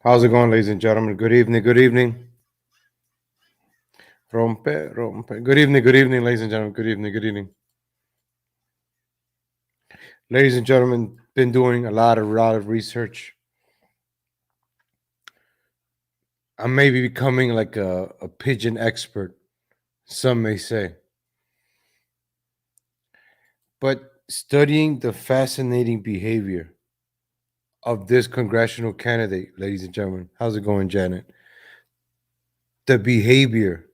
How's it going, ladies and gentlemen? Good evening, good evening. Rompe, rompe. Good evening, ladies and gentlemen. Good evening, good evening. Ladies and gentlemen, been doing a lot of research. I may be becoming like a pigeon expert, some may say. But studying the fascinating behavior of this congressional candidate, ladies and gentlemen. How's it going, Janet? The behavior,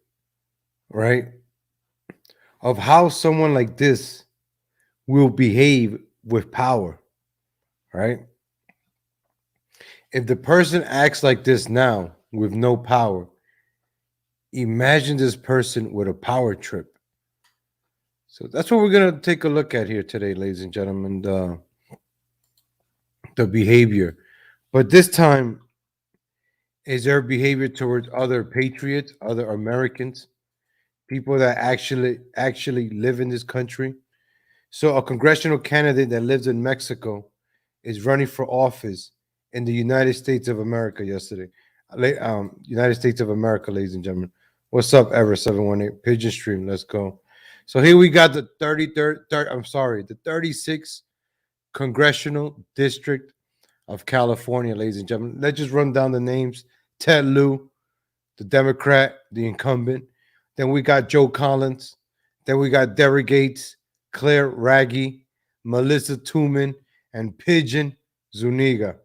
right? Of how someone like this will behave with power, right? If the person acts like this now with no power, imagine this person with a power trip. So that's what we're going to take a look at here today, ladies and gentlemen, the behavior. But this time, is their behavior towards other patriots, other Americans, people that actually live in this country. So a congressional candidate that lives in Mexico is running for office in the United States of America yesterday. United States of America, ladies and gentlemen. What's up, Ever 718 Pigeon Stream? Let's go. So here we got the 36th Congressional District of California, ladies and gentlemen. Let's just run down the names. Ted Lieu, the Democrat, the incumbent. Then we got Joe Collins. Then we got Derek Gates, Claire Raggy, Melissa Tooman, and Pigeon Zuniga.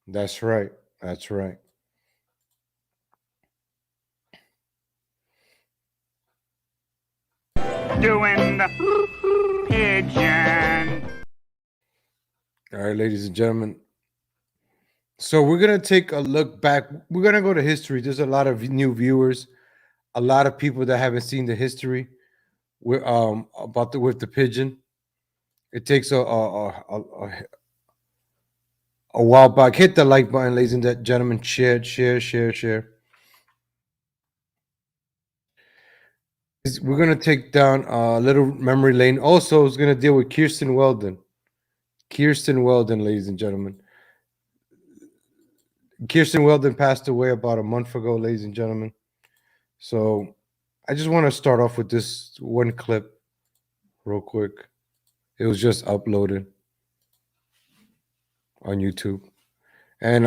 That's right. That's right. Doing the pigeon. All right, ladies and gentlemen. So we're gonna take a look back. We're gonna go to history. There's a lot of new viewers, a lot of people that haven't seen the history about with the pigeon. It takes a while back. Hit the like button, ladies and gentlemen. Share. We're gonna take down a little memory lane. Also, it's gonna deal with Kirsten Weldon. Kirsten Weldon, ladies and gentlemen. Kirsten Weldon passed away about a month ago, ladies and gentlemen. So I just want to start off with this one clip real quick. It was just uploaded on YouTube. And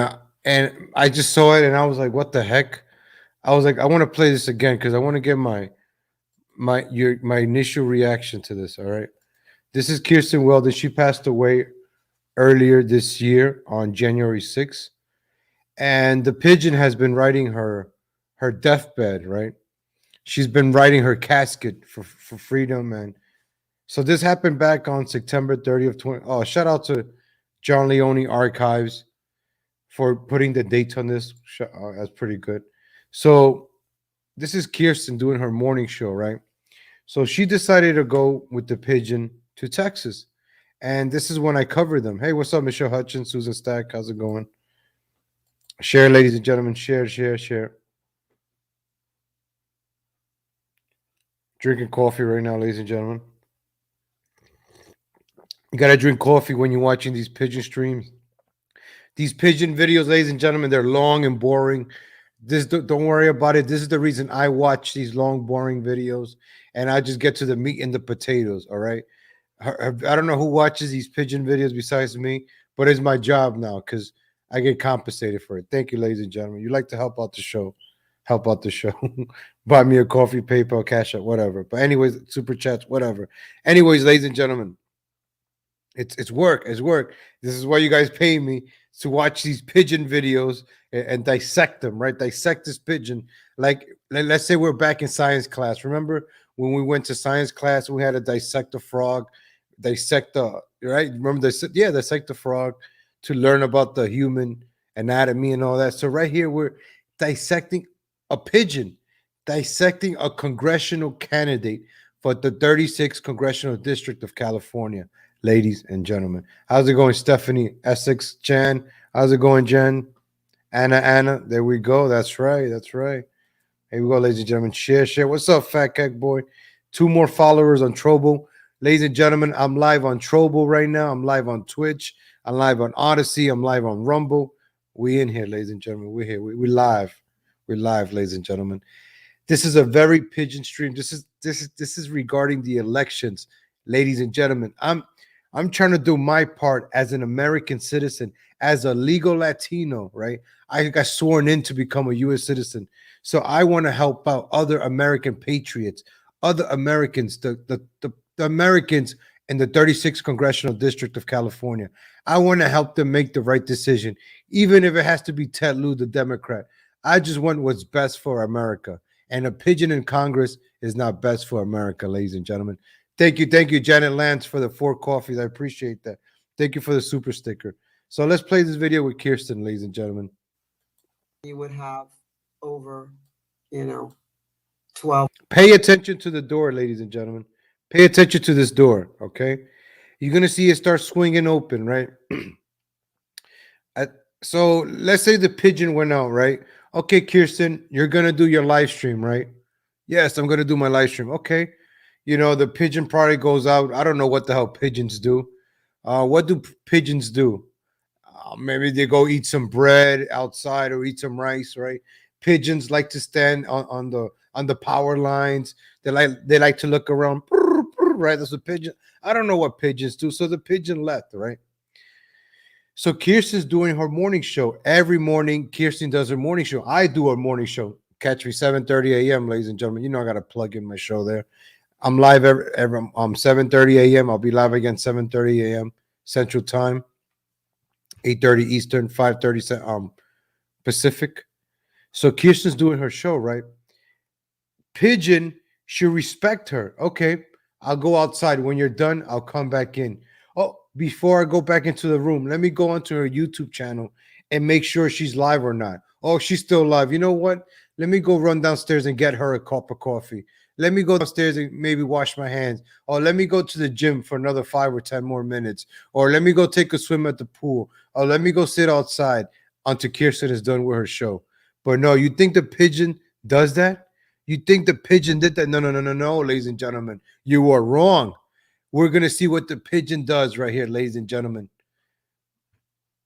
I just saw it and I was like, what the heck? I was like, I want to play this again because I want to get my initial reaction to this. All right. This is Kirsten Weldon. She passed away earlier this year on January 6th. And the pigeon has been writing her deathbed, right? She's been writing her casket for freedom. And so this happened back on September 30th. Oh, shout out to John Leone Archives for putting the dates on this. That's pretty good. So this is Kirsten doing her morning show, right? So she decided to go with the pigeon to Texas. And this is when I covered them. Hey, what's up, Michelle Hutchins, Susan Stack? How's it going? Share, ladies and gentlemen. Share. Drinking coffee right now, ladies and gentlemen. You got to drink coffee when you're watching these pigeon streams. These pigeon videos, ladies and gentlemen, they're long and boring. Don't worry about it. This is the reason I watch these long, boring videos, and I just get to the meat and the potatoes. All right. I don't know who watches these pigeon videos besides me, but it's my job now because I get compensated for it. Thank you, ladies and gentlemen. You like to help out the show. Help out the show. Buy me a coffee, PayPal, Cash App, whatever. But anyways, super chats, whatever. Anyways, ladies and gentlemen, it's work. It's work. This is why you guys pay me to watch these pigeon videos and dissect them, right? Dissect this pigeon. Like, let's say we're back in science class. Remember when we went to science class, we had to dissect a frog, dissect the, right? Remember dissect the frog to learn about the human anatomy and all that. So right here, we're dissecting a pigeon, dissecting a congressional candidate for the 36th Congressional District of California, ladies and gentlemen. How's it going, Stephanie Essex Chan? How's it going, Jen? Anna. There we go. That's right. Here we go, ladies and gentlemen. Share. What's up, Fat Cake Boy? 2 more followers on Trovo. Ladies and gentlemen, I'm live on Trovo right now. I'm live on Twitch. I'm live on Odysee. I'm live on Rumble. We in here, ladies and gentlemen. We're here. We live. We're live, ladies and gentlemen. This is a very pigeon stream. This is regarding the elections, ladies and gentlemen. I'm trying to do my part as an American citizen, as a legal Latino, right? I got sworn in to become a U.S. citizen. So I want to help out other American patriots, other Americans, the Americans in the 36th Congressional District of California. I want to help them make the right decision, even if it has to be Ted Lieu, the Democrat. I just want what's best for America. And a pigeon in Congress is not best for America, ladies and gentlemen. Thank you, Janet Lance, for the 4 coffees. I appreciate that. Thank you for the super sticker. So let's play this video with Kirsten, ladies and gentlemen. You would have over, 12. Pay attention to the door, ladies and gentlemen. Pay attention to this door, okay? You're going to see it start swinging open, right? So let's say the pigeon went out, right? Okay, Kirsten, you're going to do your live stream, right? Yes, I'm going to do my live stream. Okay. The pigeon probably goes out. I don't know what the hell pigeons do. What do pigeons do? Maybe they go eat some bread outside or eat some rice, right? Pigeons like to stand on the power lines. They like to look around, right? That's a pigeon. I don't know what pigeons do. So the pigeon left, right? So Kirsten's doing her morning show. Every morning, Kirsten does her morning show. I do a morning show. Catch me 7:30 a.m., ladies and gentlemen. I got to plug in my show there. I'm live every 7:30 a.m. I'll be live again 7:30 a.m. Central Time, 8:30 Eastern, 5:30 Pacific. So Kirsten's doing her show, right? Pigeon should respect her. Okay, I'll go outside. When you're done, I'll come back in. Oh, before I go back into the room, let me go onto her YouTube channel and make sure she's live or not. Oh, she's still live. You know what? Let me go run downstairs and get her a cup of coffee. Let me go downstairs and maybe wash my hands. Or let me go to the gym for another 5 or 10 more minutes. Or let me go take a swim at the pool. Or let me go sit outside until Kirsten is done with her show. But no, you think the pigeon does that? You think the pigeon did that? No, ladies and gentlemen. You are wrong. We're going to see what the pigeon does right here, ladies and gentlemen.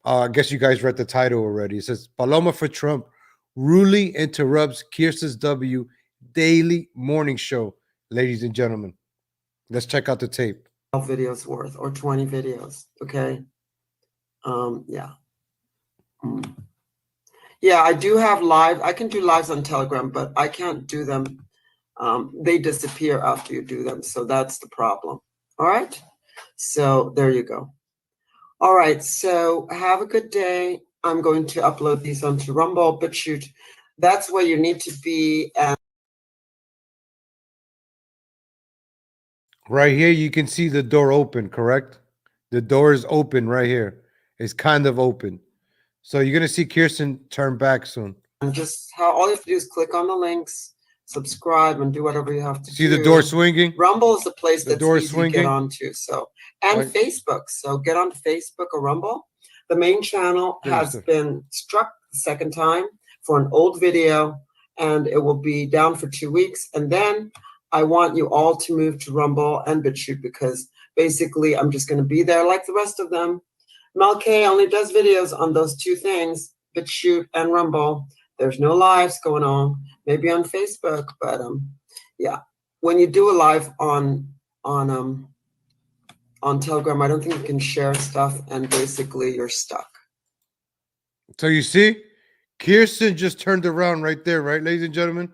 I guess you guys read the title already. It says, Paloma for Trump rudely interrupts Kirsten's W daily morning show, ladies and gentlemen. Let's check out the tape. 12 videos worth or 20 videos, okay? Yeah. Yeah, I do have live. I can do lives on Telegram, but I can't do them. They disappear after you do them, so that's the problem. All right? So there you go. All right, so have a good day. I'm going to upload these onto Rumble, but shoot, that's where you need to be. And right here, you can see the door open, correct? The door is open right here. It's kind of open. So you're going to see Kirsten turn back soon. And just all you have to do is click on the links, subscribe, and do whatever you have to do. See the door swinging? Rumble is a place that's easy swinging. to get onto. So, and right. Facebook. So get on Facebook or Rumble. The main channel has been struck the second time for an old video, and it will be down for 2 weeks. And then I want you all to move to Rumble and BitChute, because basically I'm just going to be there like the rest of them. Mel K only does videos on those 2 things, BitChute and Rumble. There's no lives going on, maybe on Facebook, but yeah. When you do a live on Telegram, I don't think you can share stuff, and basically you're stuck. So you see, Kirsten just turned around right there, right, ladies and gentlemen?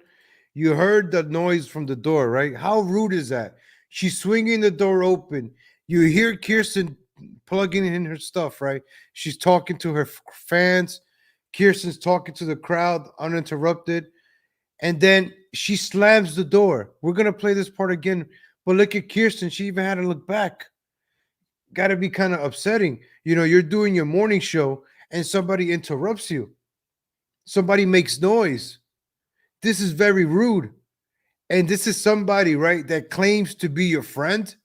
You heard the noise from the door, right? How rude is that? She's swinging the door open. You hear Kirsten plugging in her stuff, right? She's talking to her fans. Kirsten's talking to the crowd uninterrupted. And then she slams the door. We're going to play this part again. But look at Kirsten. She even had to look back. Got to be kind of upsetting. You're doing your morning show and somebody interrupts you. Somebody makes noise. This is very rude. And this is somebody, right, that claims to be your friend.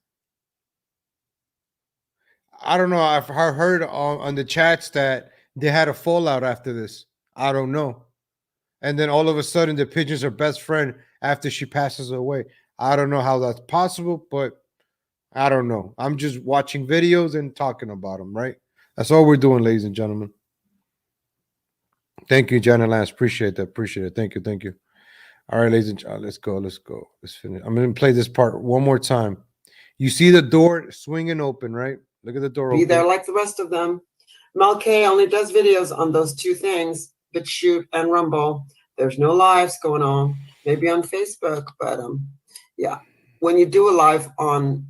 I don't know. I've heard on the chats that they had a fallout after this. I don't know. And then all of a sudden, the pigeons are best friend after she passes away. I don't know how that's possible, but I don't know. I'm just watching videos and talking about them, right? That's all we're doing, ladies and gentlemen. Thank you, Jenna Lance. Appreciate that. Appreciate it. Thank you. Thank you. All right, ladies and gentlemen, let's go. Let's go. Let's finish. I'm going to play this part one more time. You see the door swinging open, right? Look at the door Be open. there like the rest of them. Mel K only does videos on those two things, BitChute and Rumble. There's no lives going on. Maybe on Facebook, but yeah. When you do a live on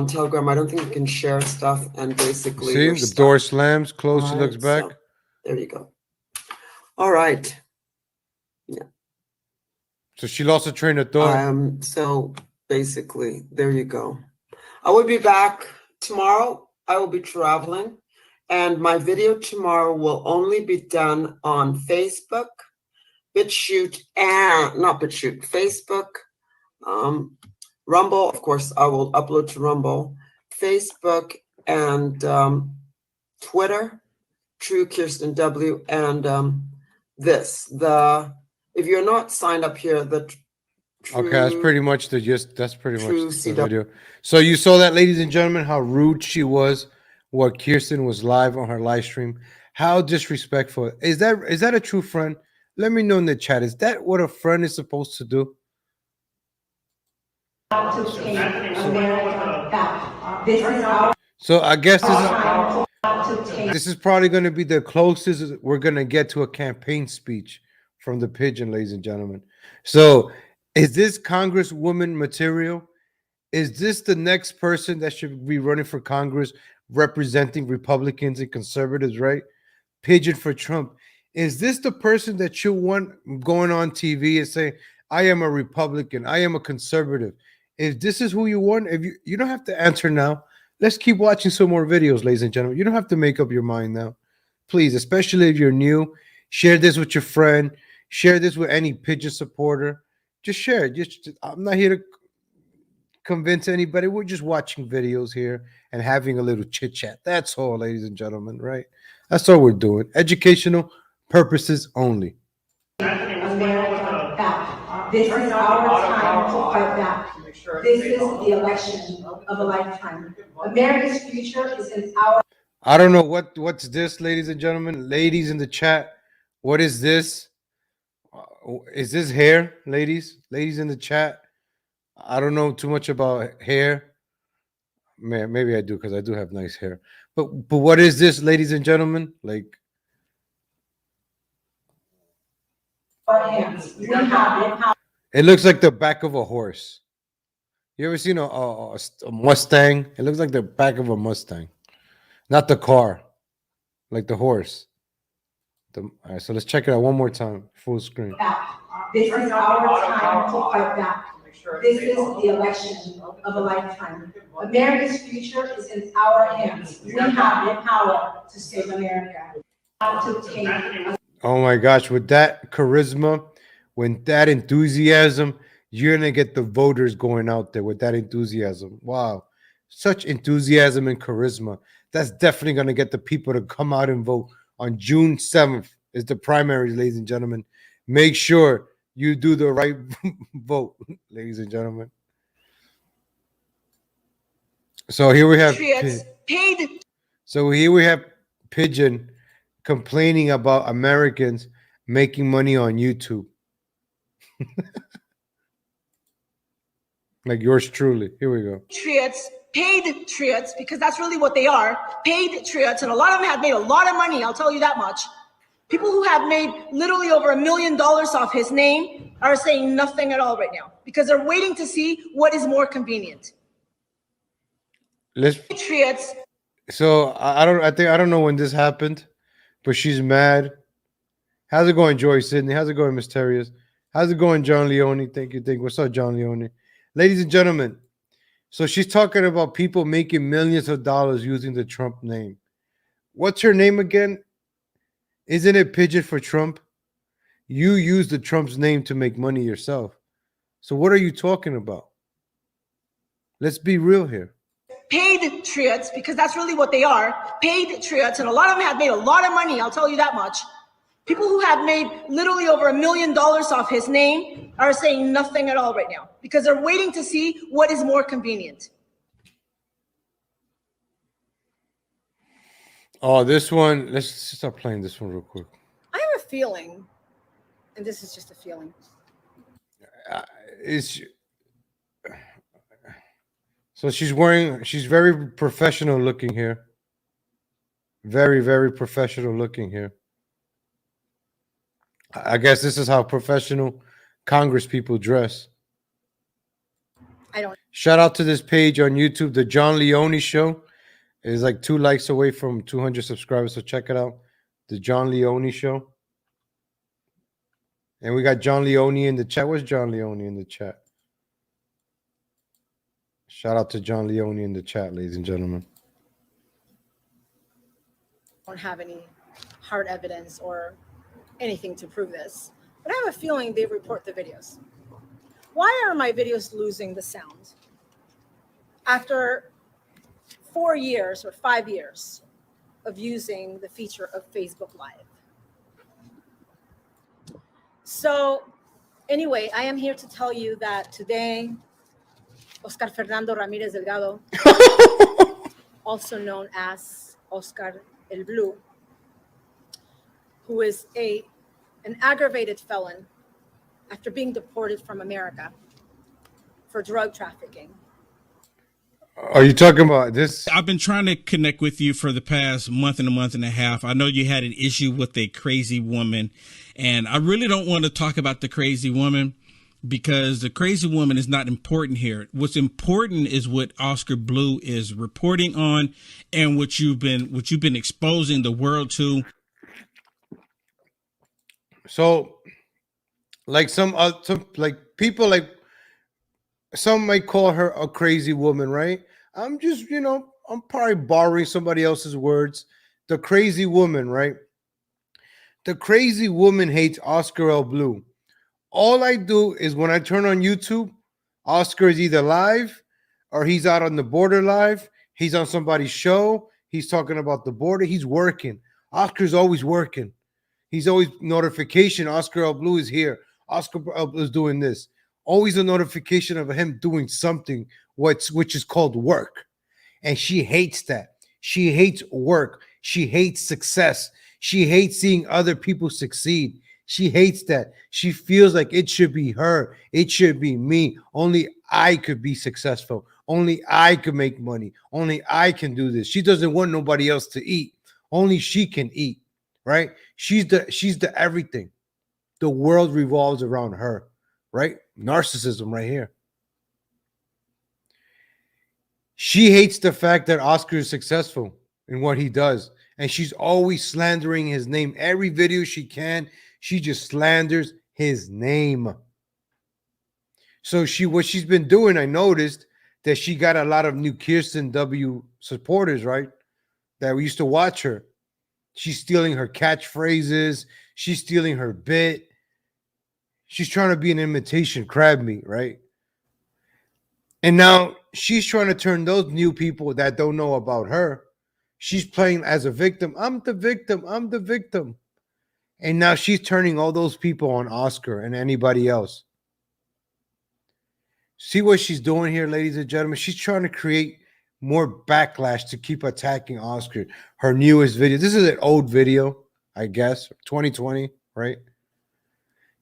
Telegram, I don't think you can share stuff and basically see the stuff. door slams, closed, she All looks right, back. so there you go. All right. Yeah. So she lost a train of thought. So basically, there you go. I will be back tomorrow. I will be traveling, and my video tomorrow will only be done on Facebook, BitChute, and not BitChute, Facebook, Rumble. Of course, I will upload to Rumble, Facebook, and Twitter, True Kirsten W, and if you're not signed up here, Okay, that's pretty much the gist. That's pretty much True the CW. video. So you saw that, ladies and gentlemen, how rude she was. What Kirsten was live on her live stream. How disrespectful. Is that a true friend? Let me know in the chat. Is that what a friend is supposed to do? So I guess this is probably going to be the closest we're going to get to a campaign speech from the Pigeon, ladies and gentlemen. So is this Congresswoman material? Is this the next person that should be running for Congress representing Republicans and conservatives, right? Pigeon for Trump. Is this the person that you want going on TV and saying, I am a Republican, I am a conservative? If this is who you want, if you don't have to answer now. Let's keep watching some more videos, ladies and gentlemen. You don't have to make up your mind now. Please, especially if you're new, share this with your friend. Share this with any Pigeon supporter. Just share it. I'm not here to convince anybody. We're just watching videos here and having a little chit chat. That's all, ladies and gentlemen, right? That's all we're doing. Educational purposes only. America back. This is our time to fight back. This is the election of a lifetime. America's future is in our. I don't know what's this, ladies and gentlemen. Ladies in the chat, what is this? Is this hair, ladies? Ladies in the chat. I don't know too much about hair. Maybe I do because I do have nice hair. But what is this, ladies and gentlemen? Like, it looks like the back of a horse. You ever seen a Mustang? It looks like the back of a Mustang, not the car, like the horse. All right, so let's check it out one more time, full screen. This is our time to fight back. This is the election of a lifetime. America's future is in our hands. We have the power to save America. Oh my gosh, with that charisma, with that enthusiasm, you're going to get the voters going out there with that enthusiasm. Wow. Such enthusiasm and charisma. That's definitely going to get the people to come out and vote on June 7th is the primaries, ladies and gentlemen. Make sure you do the right vote, ladies and gentlemen. So here we have Pigeon complaining about Americans making money on YouTube. Like yours truly. Here we go. Patriots, because that's really what they are. Patriots, and a lot of them have made a lot of money, I'll tell you that much. People who have made literally over $1 million off his name are saying nothing at all right now because they're waiting to see what is more convenient. Patriots. So I don't know when this happened, but she's mad. How's it going, Joy Sydney? How's it going, Mysterious? How's it going, John Leone? Thank you. What's up, John Leone? Ladies and gentlemen, so she's talking about people making millions of dollars using the Trump name. What's her name again? Isn't it Pigeon for Trump? You use the Trump's name to make money yourself. So what are you talking about? Let's be real here. Patriots, because that's really what they are. Patriots, and a lot of them have made a lot of money, I'll tell you that much. People who have made literally over $1 million off his name are saying nothing at all right now because they're waiting to see what is more convenient. Oh, this one. Let's start playing this one real quick. I have a feeling, and this is just a feeling. So she's very professional looking here. Very, very professional looking here. I guess this is how professional Congress people dress. I don't. Shout out to this page on YouTube, the John Leone Show. It's like 2 likes away from 200 subscribers, so check it out. The John Leone Show. And we got John Leone in the chat. Where's John Leone in the chat? Shout out to John Leone in the chat, ladies and gentlemen. Don't have any hard evidence or anything to prove this, but I have a feeling they report the videos. Why are my videos losing the sound? After 4 years or 5 years of using the feature of Facebook Live. So anyway, I am here to tell you that today, Oscar Fernando Ramirez Delgado, also known as Oscar El Blue, who is an aggravated felon after being deported from America for drug trafficking. Are you talking about this? I've been trying to connect with you for the past month and a half. I know you had an issue with a crazy woman, and I really don't want to talk about the crazy woman because the crazy woman is not important here. What's important is what Oscar Blue is reporting on and what you've been exposing the world to. So, like some like people like some might call her a crazy woman, right? I'm just, I'm probably borrowing somebody else's words. The crazy woman, right? The crazy woman hates Oscar L. Blue. All I do is when I turn on YouTube, Oscar is either live or he's out on the border live. He's on somebody's show. He's talking about the border. He's working. Oscar's always working. He's always notification. Oscar L. Blue is here. Oscar L. Blue is doing this. Always a notification of him doing something which is called work. And she hates that. She hates work. She hates success. She hates seeing other people succeed. She hates that. She feels like it should be her. It should be me. Only I could be successful. Only I could make money. Only I can do this. She doesn't want nobody else to eat. Only she can eat, right? She's the everything. The world revolves around her, right? Narcissism right here. She hates the fact that Oscar is successful in what he does. And she's always slandering his name. Every video she can, she just slanders his name. So what she's been doing, I noticed that she got a lot of new Kirsten W supporters, right? That we used to watch her. She's stealing her catchphrases. She's stealing her bit. She's trying to be an imitation crab meat, right? And now she's trying to turn those new people that don't know about her. She's playing as a victim. I'm the victim. I'm the victim. And now she's turning all those people on Oscar and anybody else. See what she's doing here, ladies and gentlemen? She's trying to create more backlash to keep attacking Oscar. Her newest video. This is an old video, I guess, 2020, right?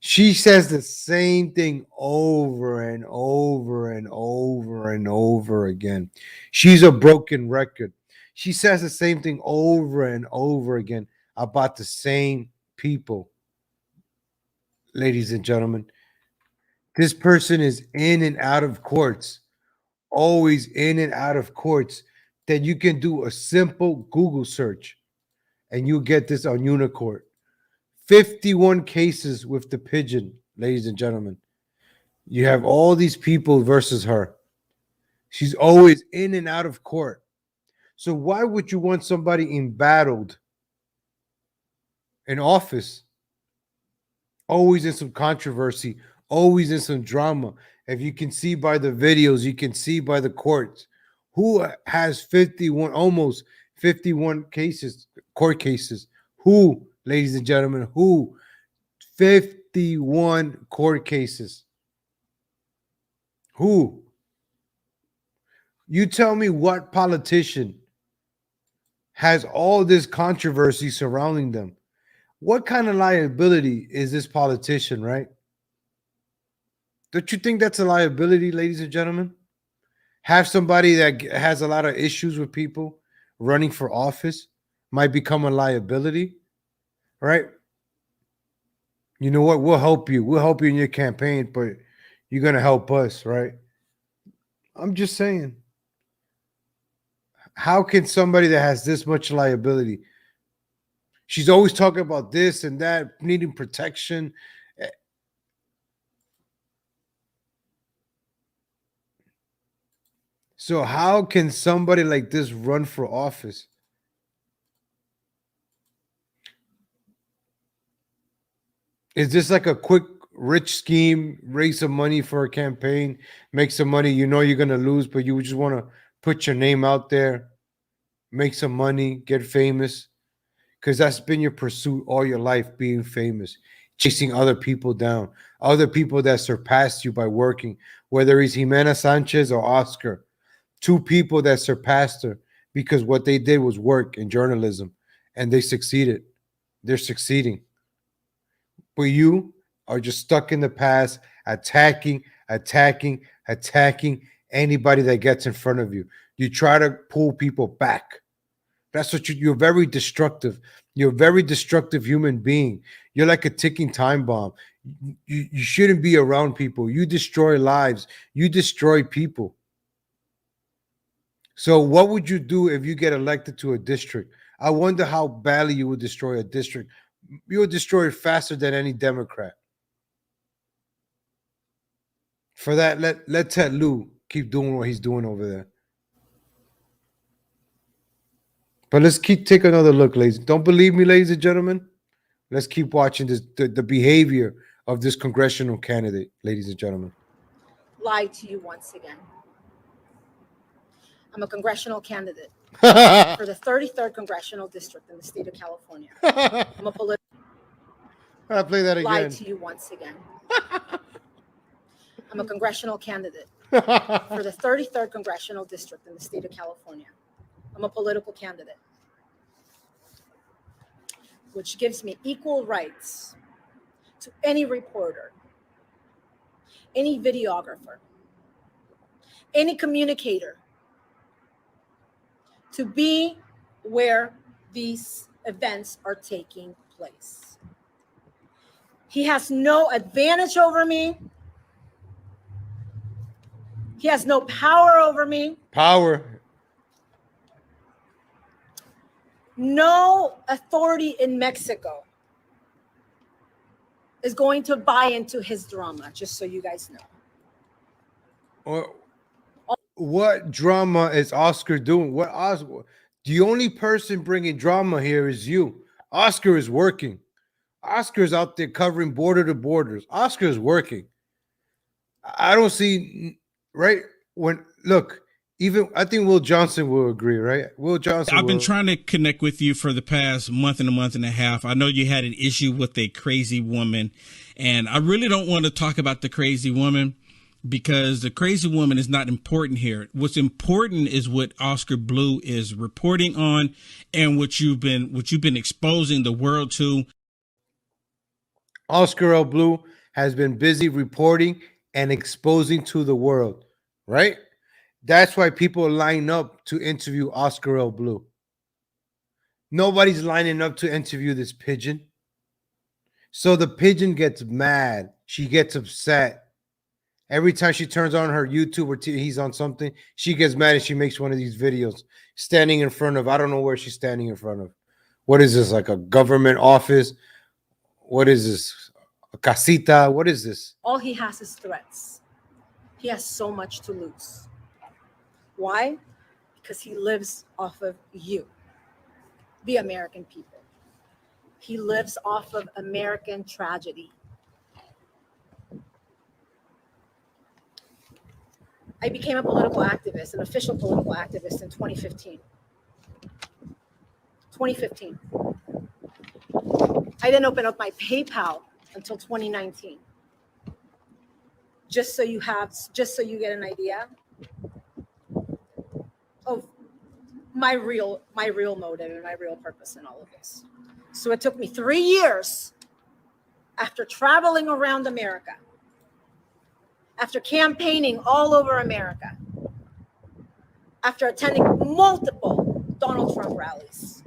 She says the same thing over and over and over and over again. She's a broken record. She says the same thing over and over again about the same people. Ladies and gentlemen, this person is in and out of courts, always in and out of courts, that you can do a simple Google search and you get this on Unicourt. 51 cases with the Pigeon, ladies and gentlemen. You have all these people versus her. She's always in and out of court. So why would you want somebody embattled in office, always in some controversy, always in some drama? If you can see by the videos, you can see by the courts, who has almost 51 cases, court cases, who ladies and gentlemen. Who? 51 court cases. Who? You tell me what politician has all this controversy surrounding them. What kind of liability is this politician, right? Don't you think that's a liability, ladies and gentlemen? Have somebody that has a lot of issues with people running for office might become a liability, right? You know what? We'll help you. We'll help you in your campaign, but you're going to help us, right? I'm just saying. How can somebody that has this much liability? She's always talking about this and that, needing protection. So how can somebody like this run for office? Is this like a quick rich scheme, raise some money for a campaign, make some money, you know you're going to lose, but you just want to put your name out there, make some money, get famous? Because that's been your pursuit all your life, being famous, chasing other people down, other people that surpassed you by working, whether it's Jimena Sanchez or Oscar. Two people that surpassed her because what they did was work in journalism, and they succeeded. They're succeeding. But you are just stuck in the past, attacking anybody that gets in front of you. You try to pull people back. That's what you're very destructive. You're a very destructive human being. You're like a ticking time bomb. You shouldn't be around people. You destroy lives. You destroy people. So what would you do if you get elected to a district? I wonder how badly you would destroy a district. You would destroy it faster than any Democrat. For that, let Ted Lieu keep doing what he's doing over there. But let's take another look, ladies. Don't believe me, ladies and gentlemen? Let's keep watching this, the behavior of this congressional candidate, ladies and gentlemen. Lied to you once again. I'm a congressional candidate for the 33rd Congressional District in the state of California. I'm a political. I'll play that again. Lied to you once again. I'm a congressional candidate for the 33rd Congressional District in the state of California. I'm a political candidate, which gives me equal rights to any reporter, any videographer, any communicator to be where these events are taking place. He has no advantage over me. He has no power over me. Power. No authority in Mexico is going to buy into his drama, just so you guys know. What drama is Oscar doing? The only person bringing drama here is you. Oscar is working. Oscar's out there covering border to borders. Oscar is working. I don't see, right? Even I think Will Johnson will agree, right? Will Johnson. I've been trying to connect with you for the past month and a half. I know you had an issue with a crazy woman, and I really don't want to talk about the crazy woman because the crazy woman is not important here. What's important is what Oscar Blue is reporting on and what you've been exposing the world to. Oscar L. Blue has been busy reporting and exposing to the world, right? That's why people line up to interview Oscar L. Blue. Nobody's lining up to interview this pigeon. So the pigeon gets mad. She gets upset. Every time she turns on her YouTube or he's on something, she gets mad and she makes one of these videos standing in front of, I don't know where she's standing in front of. What is this, like a government office? What is this? A casita? What is this? All he has is threats. He has so much to lose. Why? Because he lives off of you, the American people. He lives off of American tragedy. I became a political activist, an official political activist in 2015. I didn't open up my PayPal until 2019. Just so you get an idea of my real motive and my real purpose in all of this. So it took me 3 years after traveling around America, after campaigning all over America, after attending multiple Donald Trump rallies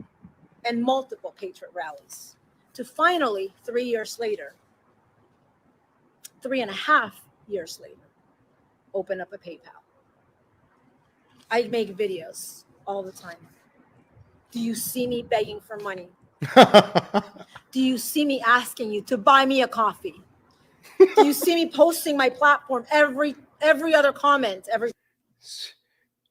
and multiple Patriot rallies, to finally 3 years later, 3.5 years later, open up a PayPal. I make videos all the time. Do you see me begging for money? Do you see me asking you to buy me a coffee? Do you see me posting my platform every other comment?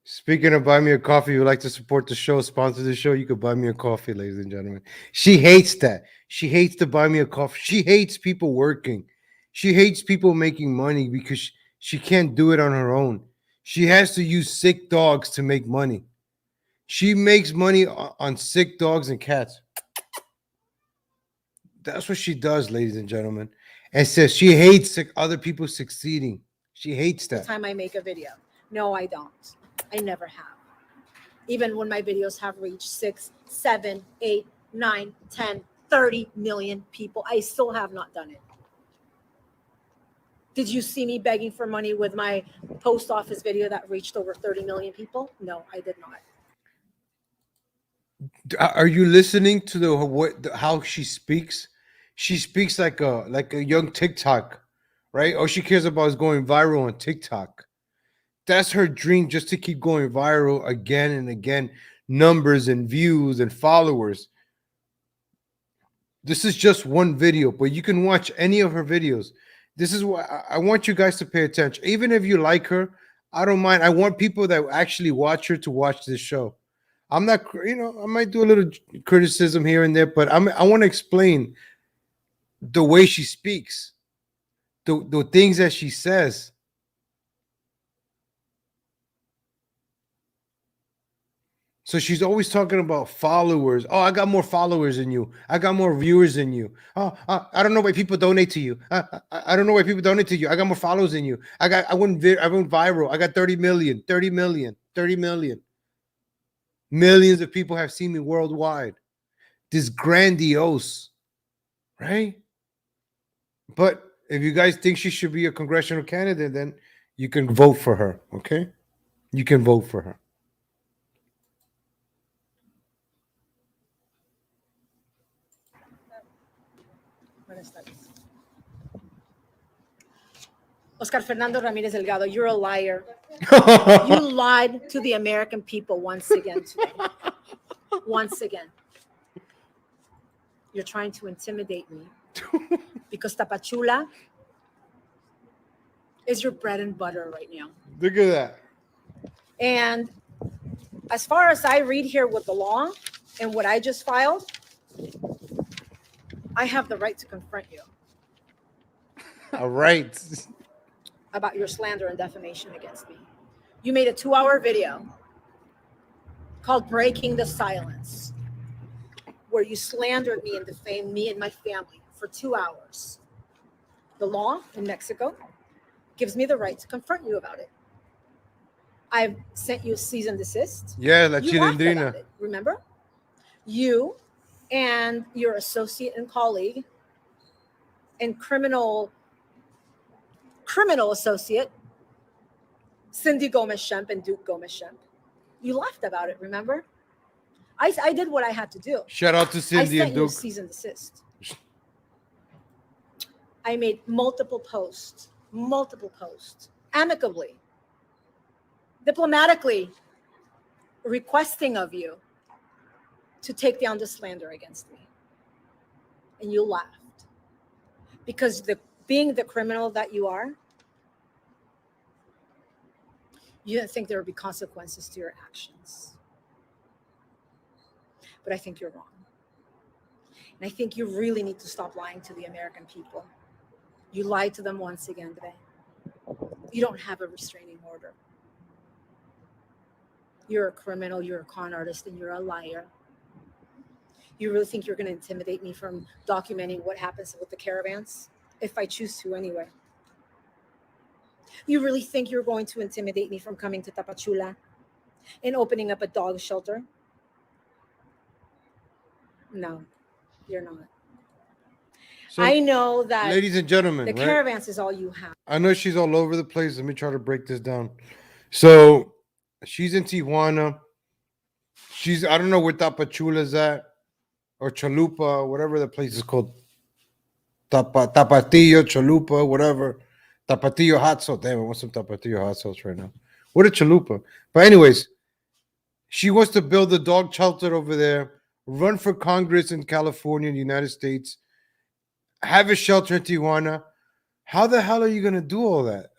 Speaking of buy me a coffee, you would like to support the show, sponsor the show, you could buy me a coffee, ladies and gentlemen. She hates that. She hates to buy me a coffee. She hates people working. She hates people making money because she can't do it on her own. She has to use sick dogs to make money. She makes money on sick dogs and cats. That's what she does, ladies and gentlemen. And says she hates other people succeeding. She hates that. The time I make a video. No, I don't. I never have. Even when my videos have reached 6, 7, 8, 9, 10, 30 million people, I still have not done it. Did you see me begging for money with my post office video that reached over 30 million people? No, I did not. Are you listening to how she speaks? She speaks like a young TikTok, right? All she cares about is going viral on TikTok. That's her dream, just to keep going viral again and again, numbers and views and followers. This is just one video, but you can watch any of her videos. This is what I want you guys to pay attention. Even if you like her, I don't mind. I want people that actually watch her to watch this show. I'm not, I might do a little criticism here and there, but I want to explain the way she speaks, the things that she says. So she's always talking about followers. Oh, I got more followers than you. I got more viewers than you. Oh, I don't know why people donate to you. I don't know why people donate to you. I got more followers than you. I went viral. I got 30 million. Millions of people have seen me worldwide. This grandiose, right? But if you guys think she should be a congressional candidate, then you can vote for her, okay? You can vote for her. Oscar Fernando Ramirez Delgado, you're a liar. You lied to the American people once again today. Once again. You're trying to intimidate me because Tapachula is your bread and butter right now. Look at that. And as far as I read here with the law and what I just filed, I have the right to confront you. All right. About your slander and defamation against me. You made a 2-hour video called Breaking the Silence, where you slandered me and defamed me and my family for 2 hours. The law in Mexico gives me the right to confront you about it. I've sent you a cease and desist. Yeah, la You laughed chilindrina. about it, remember? You and your associate and colleague and criminal associate, Cindy Gomez-Schemp and Duke Gomez-Schemp. You laughed about it, remember? I did what I had to do. Shout out to Cindy I and sent you a Duke. cease and desist. I made multiple posts, amicably, diplomatically, requesting of you to take down the slander against me. And you laughed. Because being the criminal that you are, you didn't think there would be consequences to your actions. But I think you're wrong. And I think you really need to stop lying to the American people. You lied to them once again today. You don't have a restraining order. You're a criminal, you're a con artist, and you're a liar. You really think you're going to intimidate me from documenting what happens with the caravans? If I choose to anyway. You really think you're going to intimidate me from coming to Tapachula and opening up a dog shelter? No, you're not. So, I know that ladies and gentlemen, the right? caravans is all you have. I know she's all over the place. Let me try to break this down. So she's in Tijuana. I don't know where Tapachula's at, or Chalupa, whatever the place is called. Tapatillo, Chalupa, whatever. Tapatillo hot sauce. Damn, I want some Tapatillo hot sauce right now. What a Chalupa. But anyways, she wants to build a dog shelter over there, run for Congress in California, in the United States, have a shelter in Tijuana. How the hell are you going to do all that?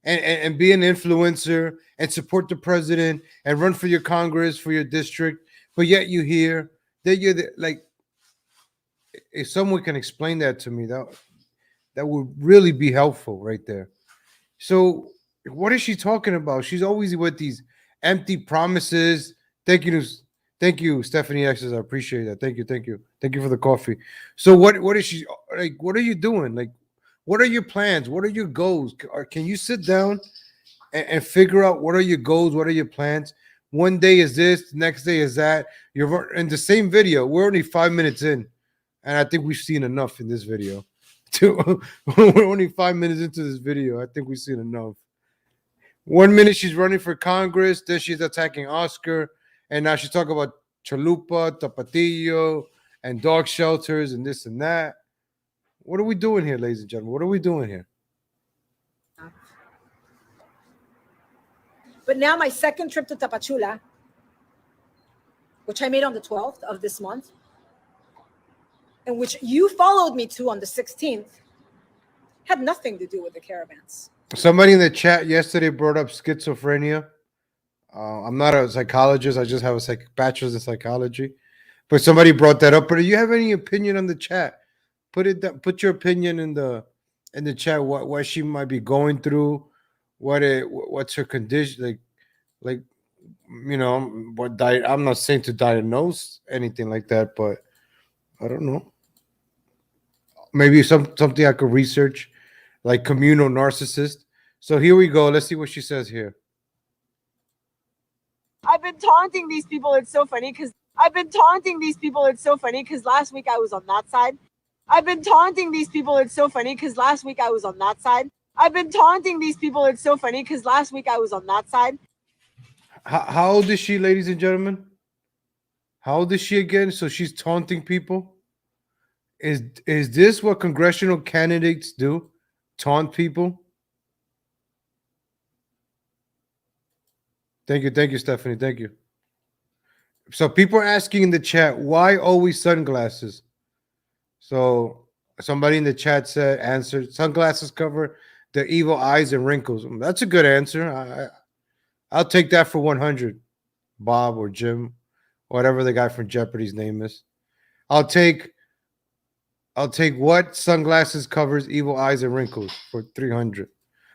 And be an influencer and support the president and run for your Congress, for your district, but yet you hear that you're like, if someone can explain that to me, that would really be helpful right there. So what is she talking about? She's always with these empty promises. Thank you, Stephanie X's. I appreciate that. Thank you for the coffee. So what is she like? What are you doing? Like, what are your plans? What are your goals? Can you sit down and figure out what are your goals? What are your plans? One day is this, next day is that. You're in the same video. We're only 5 minutes in, and I think we've seen enough in this video. We're only 5 minutes into this video. I think we've seen enough. 1 minute she's running for Congress, then she's attacking Oscar, and now she's talking about Chalupa, Tapatillo, and dog shelters and this and that. What are we doing here, ladies and gentlemen? What are we doing here? But now my second trip to Tapachula, which I made on the 12th of this month, and which you followed me to on the 16th, had nothing to do with the caravans. Somebody in the chat yesterday brought up schizophrenia. I'm not a psychologist. I just have a bachelor's in psychology. But somebody brought that up. But do you have any opinion on the chat? Put your opinion in the chat. What she might be going through. What's her condition? Like you know, what I'm not saying to diagnose anything like that, but I don't know. Maybe something I could research, like communal narcissist. So here we go. Let's see what she says here. I've been taunting these people. It's so funny because last week I was on that side. I've been taunting these people. It's so funny because last week I was on that side. I've been taunting these people. It's so funny because last week I was on that side. How old is she, ladies and gentlemen? How old is she again? So she's taunting people. Is this what congressional candidates do? Taunt people? Thank you, Stephanie. Thank you. So people are asking in the chat, why always sunglasses? So somebody in the chat answered, sunglasses cover the evil eyes and wrinkles. That's a good answer. I'll take that for 100. Bob or Jim, whatever the guy from Jeopardy's name is. I'll take what sunglasses covers evil eyes and wrinkles for 300.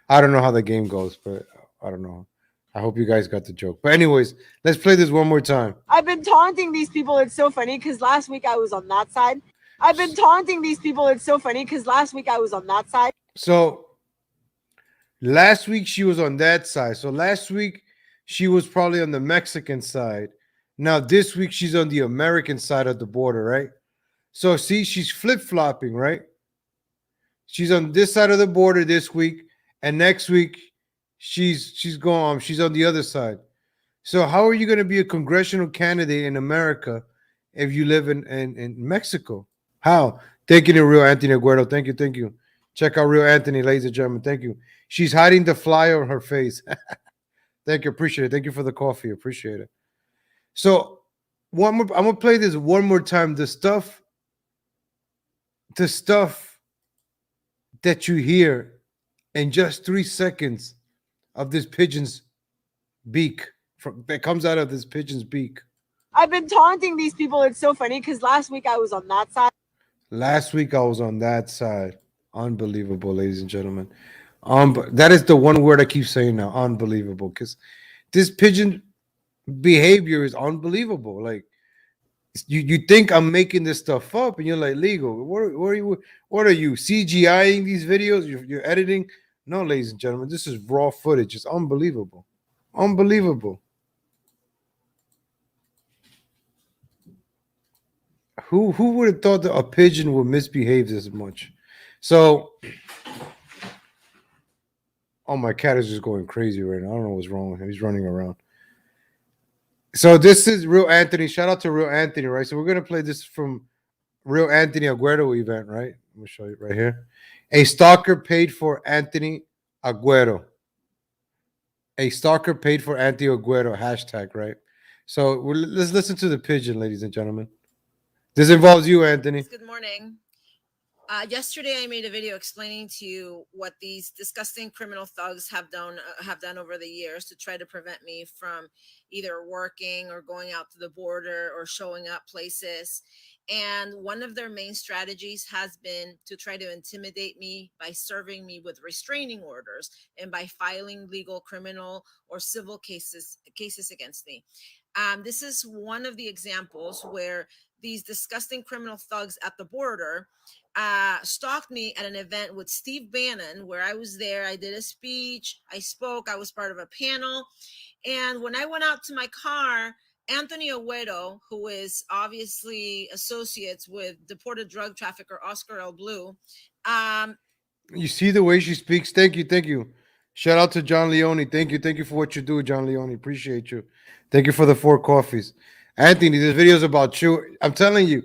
I don't know how the game goes, but I don't know. I hope you guys got the joke. But anyways, let's play this one more time. I've been taunting these people. It's so funny because last week I was on that side. I've been taunting these people. It's so funny because last week I was on that side. So last week she was on that side. So last week she was probably on the Mexican side. Now this week she's on the American side of the border, right? So see, she's flip-flopping, right? She's on this side of the border this week, and next week she's on the other side. So how are you going to be a congressional candidate in America if you live in Mexico? How? Thank you to Real Anthony Aguero. Thank you. Check out Real Anthony, ladies and gentlemen. Thank you. She's hiding the flyer on her face. Thank you. Appreciate it. Thank you for the coffee. Appreciate it. So I'm going to play this one more time. The stuff that you hear in just 3 seconds of this pigeon's beak that comes out of this pigeon's beak. I've been taunting these people. It's so funny because last week I was on that side. Last week I was on that side. Unbelievable, ladies and gentlemen. That is the one word I keep saying now. Unbelievable, because this pigeon behavior is unbelievable. Like, You think I'm making this stuff up, and you're like, legal. What are you CGIing these videos? You're editing? No, ladies and gentlemen, this is raw footage. It's unbelievable, unbelievable. Who would have thought that a pigeon would misbehave this much? So, oh, my cat is just going crazy right now. I don't know what's wrong with him. He's running around. So this is Real Anthony. Shout out to Real Anthony, right? So we're gonna play this from Real Anthony Aguero event, right? Let me show you right here. A stalker paid for Anthony Aguero. A stalker paid for Anthony Aguero, hashtag, right? So let's listen to the pigeon, ladies and gentlemen. This involves you, Anthony. Good morning. Yesterday, I made a video explaining to you what these disgusting criminal thugs have done over the years to try to prevent me from either working or going out to the border or showing up places. And one of their main strategies has been to try to intimidate me by serving me with restraining orders and by filing legal criminal or civil cases against me. This is one of the examples where these disgusting criminal thugs at the border stalked me at an event with Steve Bannon, where I was there. I did a speech, I spoke, I was part of a panel. And when I went out to my car, Anthony Aguero, who is obviously associates with deported drug trafficker Oscar El Blue. You see the way she speaks? Thank you. Shout out to John Leone. Thank you for what you do, John Leone. Appreciate you. Thank you for the 4 coffees. Anthony, this video is about you. I'm telling you,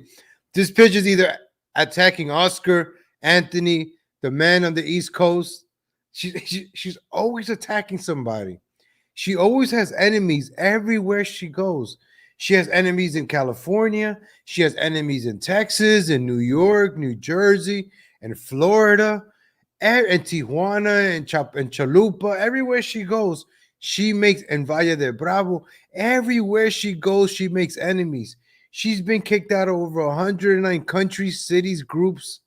this pitch is either attacking Oscar, Anthony, the man on the East Coast. She's always attacking somebody. She always has enemies everywhere she goes. She has enemies in California. She has enemies in Texas, in New York, New Jersey, and Florida, and Tijuana, and Chalupa. Everywhere she goes, she makes, and Valle de Bravo. Everywhere she goes, she makes enemies. She's been kicked out of over 109 countries, cities, groups.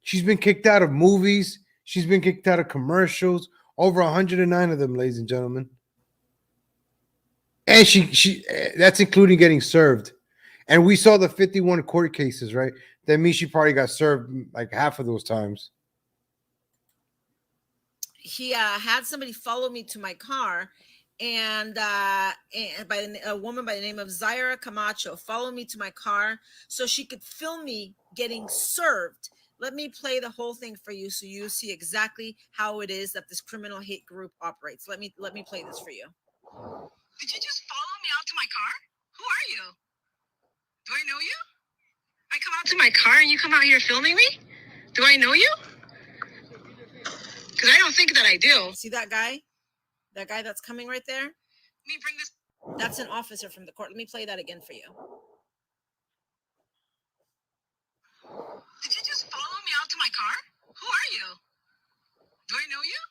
She's been kicked out of movies. She's been kicked out of commercials. Over 109 of them, ladies and gentlemen. And she that's including getting served. And we saw the 51 court cases, right? That means she probably got served like half of those times. He had somebody follow me to my car, and by a woman by the name of Zaira Camacho follow me to my car so she could film me getting served. Let me play the whole thing for you so you see exactly how it is that this criminal hate group operates. Let me play this for you. Did you just follow me out to my car? Who are you? Do I know you? I come out to my car and you come out here filming me? Do I know you? Because I don't think that I do. See that guy? That guy that's coming right there? Let me bring this. That's an officer from the court. Let me play that again for you. Did you just follow me out to my car? Who are you? Do I know you?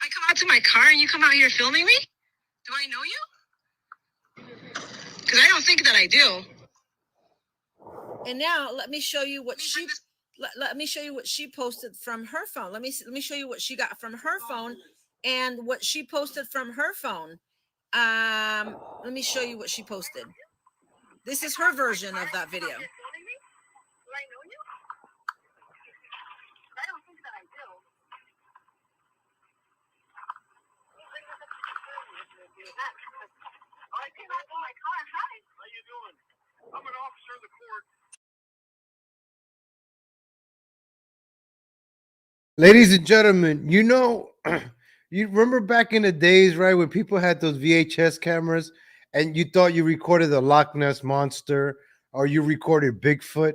I come out to my car and you come out here filming me? Do I know you? Because I don't think that I do. And now let me show you what let me show you what she posted from her phone. Let me show you what she got from her phone and what she posted from her phone. Let me show you what she posted. This is her version of that video. I came out to my car. Hi. How you doing? I'm an officer of the court. Ladies and gentlemen, you know, you remember back in the days, right, when people had those VHS cameras and you thought you recorded the Loch Ness Monster or you recorded Bigfoot?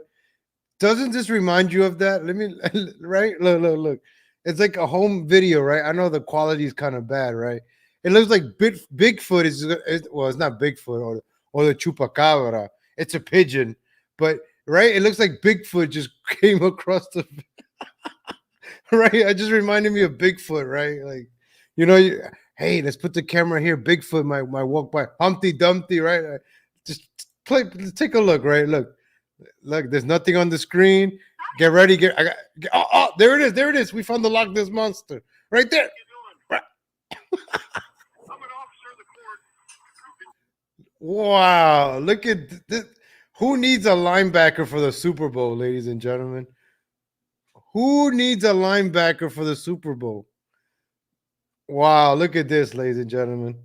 Doesn't this remind you of that? Let me, right? Look. It's like a home video, right? I know the quality is kind of bad, right? It looks like Bigfoot is well, it's not Bigfoot or the chupacabra. It's a pigeon, but right, it looks like Bigfoot just came across the right. It just reminded me of Bigfoot, right? Like, you know, hey, let's put the camera here. Bigfoot might walk by. Humpty Dumpty, right? Just take a look, right? Look, there's nothing on the screen. Get ready. Oh, there it is. We found the Loch Ness Monster right there. Right. Wow, look at this. Who needs a linebacker for the Super Bowl, ladies and gentlemen? Who needs a linebacker for the Super Bowl? Wow, look at this, ladies and gentlemen.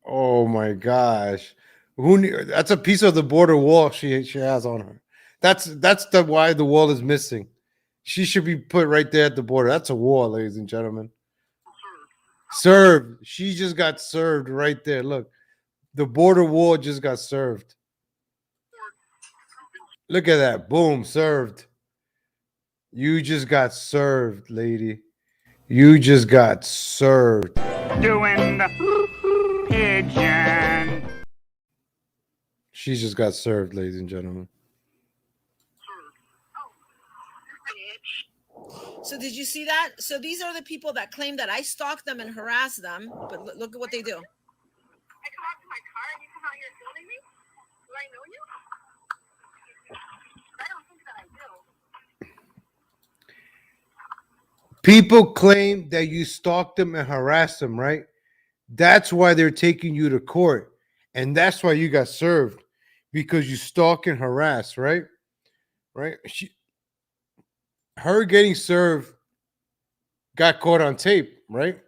Oh my gosh. That's a piece of the border wall she has on her. That's the why the wall is missing. She should be put right there at the border. That's a wall, ladies and gentlemen. Served. She just got served right there. Look, the border wall just got served. Look at that. Boom, served. You just got served, lady. You just got served. Doing the pigeon. She just got served, ladies and gentlemen. So did you see that? So these are the people that claim that I stalk them and harass them, but look at what they do. I come out to my car and you come out here filming me? Do I know you? I don't think that I do. People claim that you stalked them and harassed them, right? That's why they're taking you to court. And that's why you got served, because you stalk and harass, right? Right? Her getting served got caught on tape, right?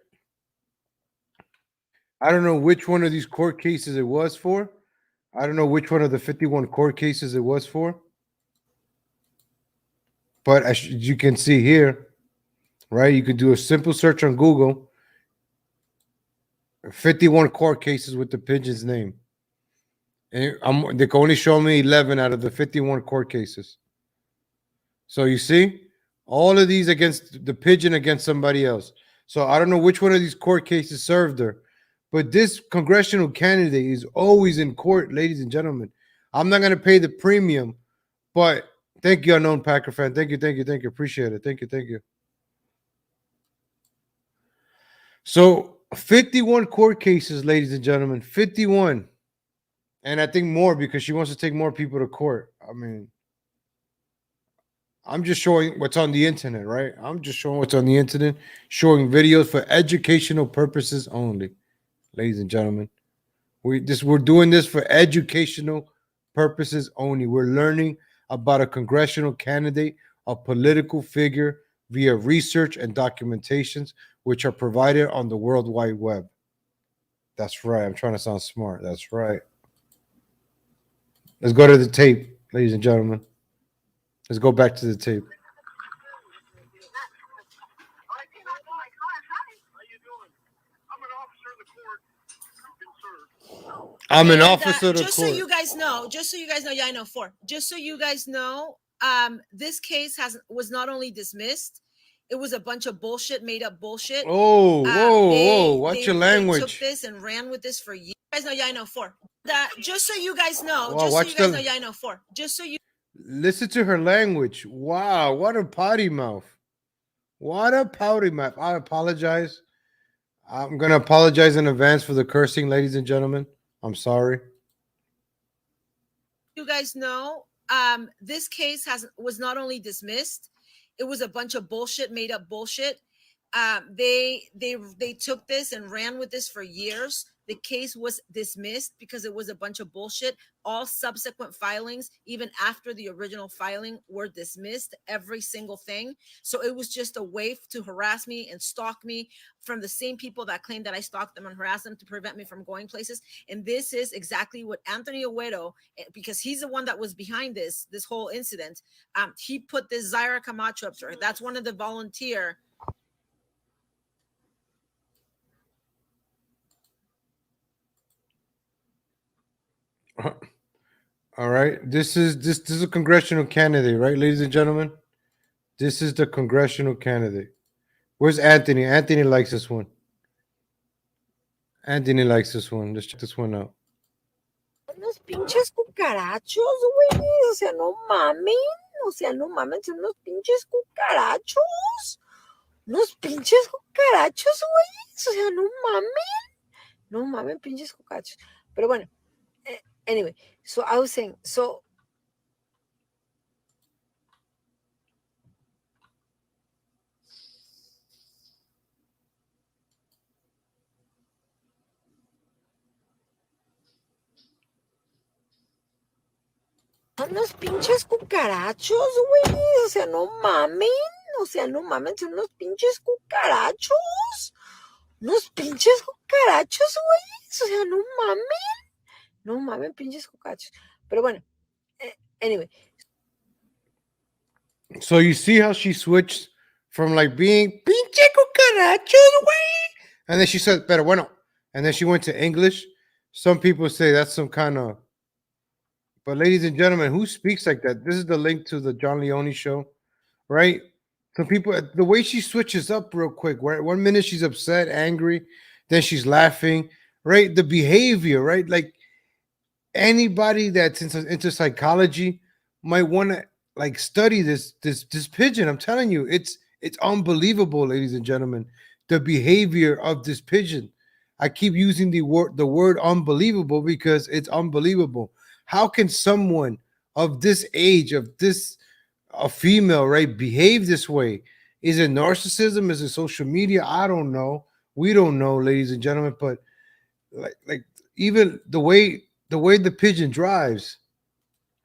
I don't know which one of these court cases it was for. I don't know which one of the 51 court cases it was for. But as you can see here, right, you could do a simple search on Google. 51 court cases with the Pigeon's name. And they can only show me 11 out of the 51 court cases. So you see, all of these against the Pigeon against somebody else. So I don't know which one of these court cases served her. But this congressional candidate is always in court, ladies and gentlemen. I'm not going to pay the premium, but thank you, Unknown Packer fan. Thank you. Appreciate it. Thank you. So 51 court cases, ladies and gentlemen, 51. And I think more because she wants to take more people to court. I mean, I'm just showing what's on the internet, right? I'm just showing what's on the internet, showing videos for educational purposes only, ladies and gentlemen. We're doing this for educational purposes only. We're learning about a congressional candidate, a political figure via research and documentations, which are provided on the World Wide Web. That's right. I'm trying to sound smart. That's right. Let's go to the tape, ladies and gentlemen. Let's go back to the tape. I'm an officer of the just court. So you guys know, yeah, I know 4. Just so you guys know, this case was not only dismissed, it was a bunch of bullshit, made up bullshit. Whoa! Watch your language. They took this and ran with this for years. You guys know, yeah, I know 4. Just so you guys know, yeah, I know 4. Just so you listen to her language. Wow, what a potty mouth! What a potty mouth! I apologize. I'm gonna apologize in advance for the cursing, ladies and gentlemen. I'm sorry. You guys know, this case was not only dismissed, it was a bunch of bullshit, made up bullshit. They took this and ran with this for years. The case was dismissed because it was a bunch of bullshit. All subsequent filings, even after the original filing, were dismissed, every single thing. So it was just a way to harass me and stalk me from the same people that claim that I stalked them and harassed them to prevent me from going places. And this is exactly what Anthony Owedo, because he's the one that was behind this whole incident. He put this Zaira Camacho up to her. That's one of the volunteer. All right. This is a congressional candidate, right, ladies and gentlemen? This is the congressional candidate. Where's Anthony? Anthony likes this one. Anthony likes this one. Let's check this one out. Unos pinches cucarachos, güey. O sea, no mamen. O sea, no mamen. Son unos pinches cucarachos. Unos pinches cucarachos, güey. O sea, no mamen. No mamen, pinches cucarachos. Pero bueno. Anyway, so I was saying, so Son unos pinches cucarachos, güey. O sea, no mamen. O sea, no mamen, son unos pinches cucarachos. Unos pinches cucarachos, güey. O sea, no mamen. No mamen, pinches cucarachos. Pero bueno, anyway. So you see how she switched from like being pinche cucarachos, güey, and then she said, pero bueno, and then she went to English. Some people say that's some kind of, but ladies and gentlemen, who speaks like that? This is the link to the John Leone show, right? Some people, the way she switches up real quick, right? 1 minute she's upset, angry, then she's laughing, right? The behavior, right? Like anybody that's into psychology might want to like study this pigeon. I'm telling you, it's unbelievable, ladies and gentlemen, the behavior of this pigeon. I keep using the word unbelievable because it's unbelievable. How can someone of this age, of this a female, right, behave this way? Is it narcissism? Is it social media? I don't know. We don't know, ladies and gentlemen. But like even the way the pigeon drives,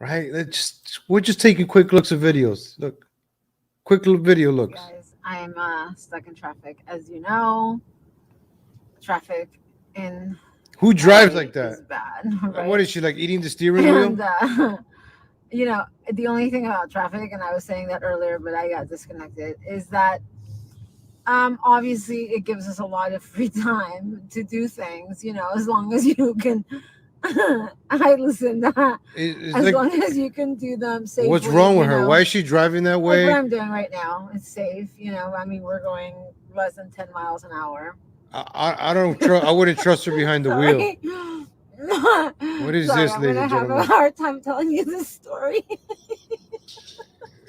right? We're just taking quick looks at videos. Look, quick video looks. Guys, I'm stuck in traffic, as you know. Traffic in Who drives LA like that? is bad, right? What is she, like, eating the steering wheel? And you know, the only thing about traffic, and I was saying that earlier, but I got disconnected, is that obviously it gives us a lot of free time to do things, you know, as long as you can as long as you can do them safely. What's wrong with her? Why is she driving that way? Like what I'm doing right now, it's safe, you know. I mean, we're going less than 10 miles an hour. I don't trust. I wouldn't trust her behind the wheel. What is this, I'm ladies gonna and have gentlemen? a hard time telling you this story.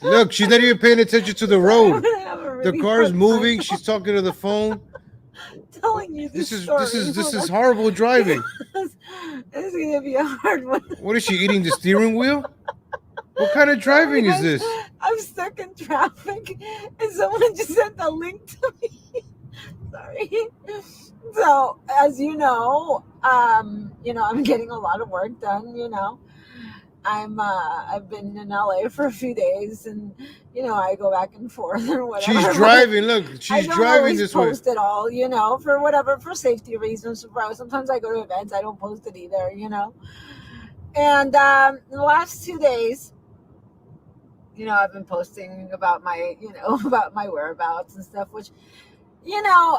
Look, she's not even paying attention to the road. Really The car is moving. She's talking to the phone. Telling you This is story. horrible driving. This is gonna be a hard one. What is she eating, the steering wheel? What kind of driving is this? I'm stuck in traffic, and someone just sent the link to me. Sorry. So, as you know, I'm getting a lot of work done. You know, I've been in LA for a few days, and you know, I go back and forth or whatever. She's driving. Look, she's driving this way. I don't post it all, you know, for safety reasons. Sometimes I go to events, I don't post it either, you know. And the last 2 days, you know, I've been posting about my whereabouts and stuff, which, you know,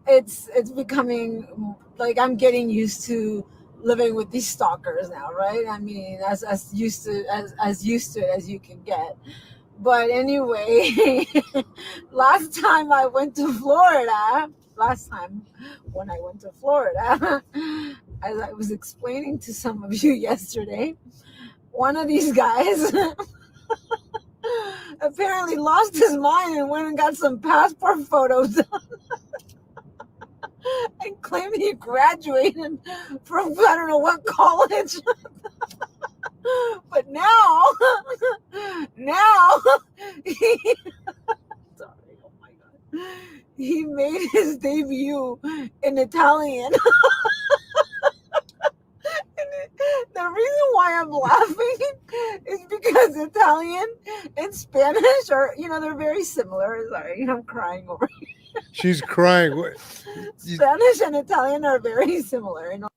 it's becoming like I'm getting used to living with these stalkers now, right? I mean, as used to it as you can get. But anyway, last time when I went to Florida, as I was explaining to some of you yesterday, one of these guys apparently lost his mind and went and got some passport photos done. And claimed he graduated from I don't know what college. But now sorry, oh my god, he made his debut in Italian. The reason why I'm laughing is because Italian and Spanish are, you know, they're very similar. Sorry, I'm crying over here. She's crying. Spanish and Italian are very similar. You know?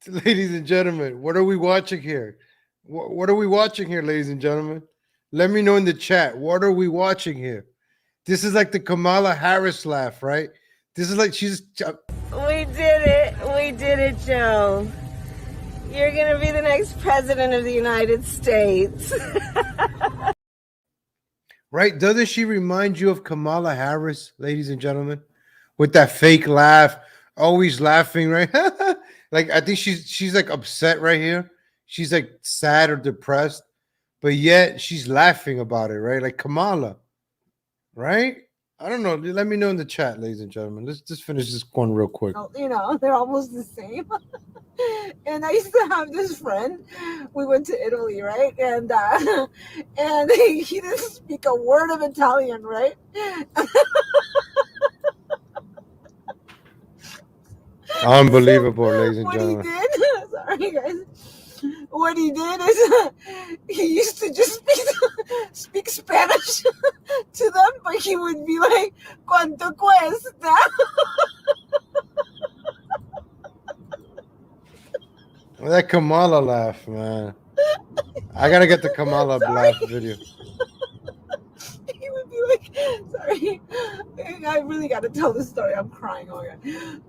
Ladies and gentlemen, what are we watching here? What are we watching here, ladies and gentlemen? Let me know in the chat. What are we watching here? This is like the Kamala Harris laugh, right? This is like she's... We did it, Joe. You're going to be the next president of the United States. Right? Doesn't she remind you of Kamala Harris, ladies and gentlemen? With that fake laugh, always laughing, right? Like, I think she's like upset right here. She's like sad or depressed, but yet she's laughing about it, right? Like Kamala, right? I don't know. Let me know in the chat, ladies and gentlemen. Let's just finish this one real quick. You know, they're almost the same. And I used to have this friend. We went to Italy, right? And he didn't speak a word of Italian, right? Unbelievable, ladies and what gentlemen. he did, sorry guys. what he did is he used to just speak Spanish to them, but he would be like, "Cuánto cuesta?" That Kamala laugh, man. I gotta get the Kamala laugh video. He would be like, "Sorry, I really got to tell this story. I'm crying." Oh my God.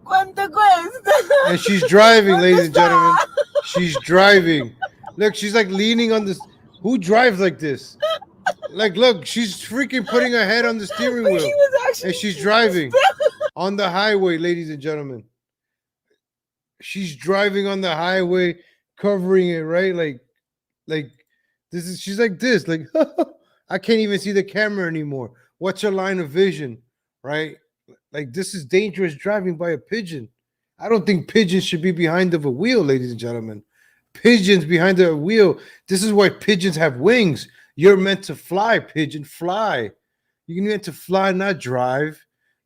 "Cuánto cuesta?" And she's driving, ladies and gentlemen. She's driving. Look, she's like leaning on this. Who drives like this? Like, look, she's freaking putting her head on the steering wheel. And she's driving on the highway, ladies and gentlemen. She's driving on the highway, covering it, right? Like this is, she's like this, like, I can't even see the camera anymore. What's your line of vision, right? Like, this is dangerous driving by a pigeon. I don't think pigeons should be behind of a wheel, ladies and gentlemen. Pigeons behind the wheel. This is why pigeons have wings. You're meant to fly, pigeon, fly. You're meant to fly, not drive.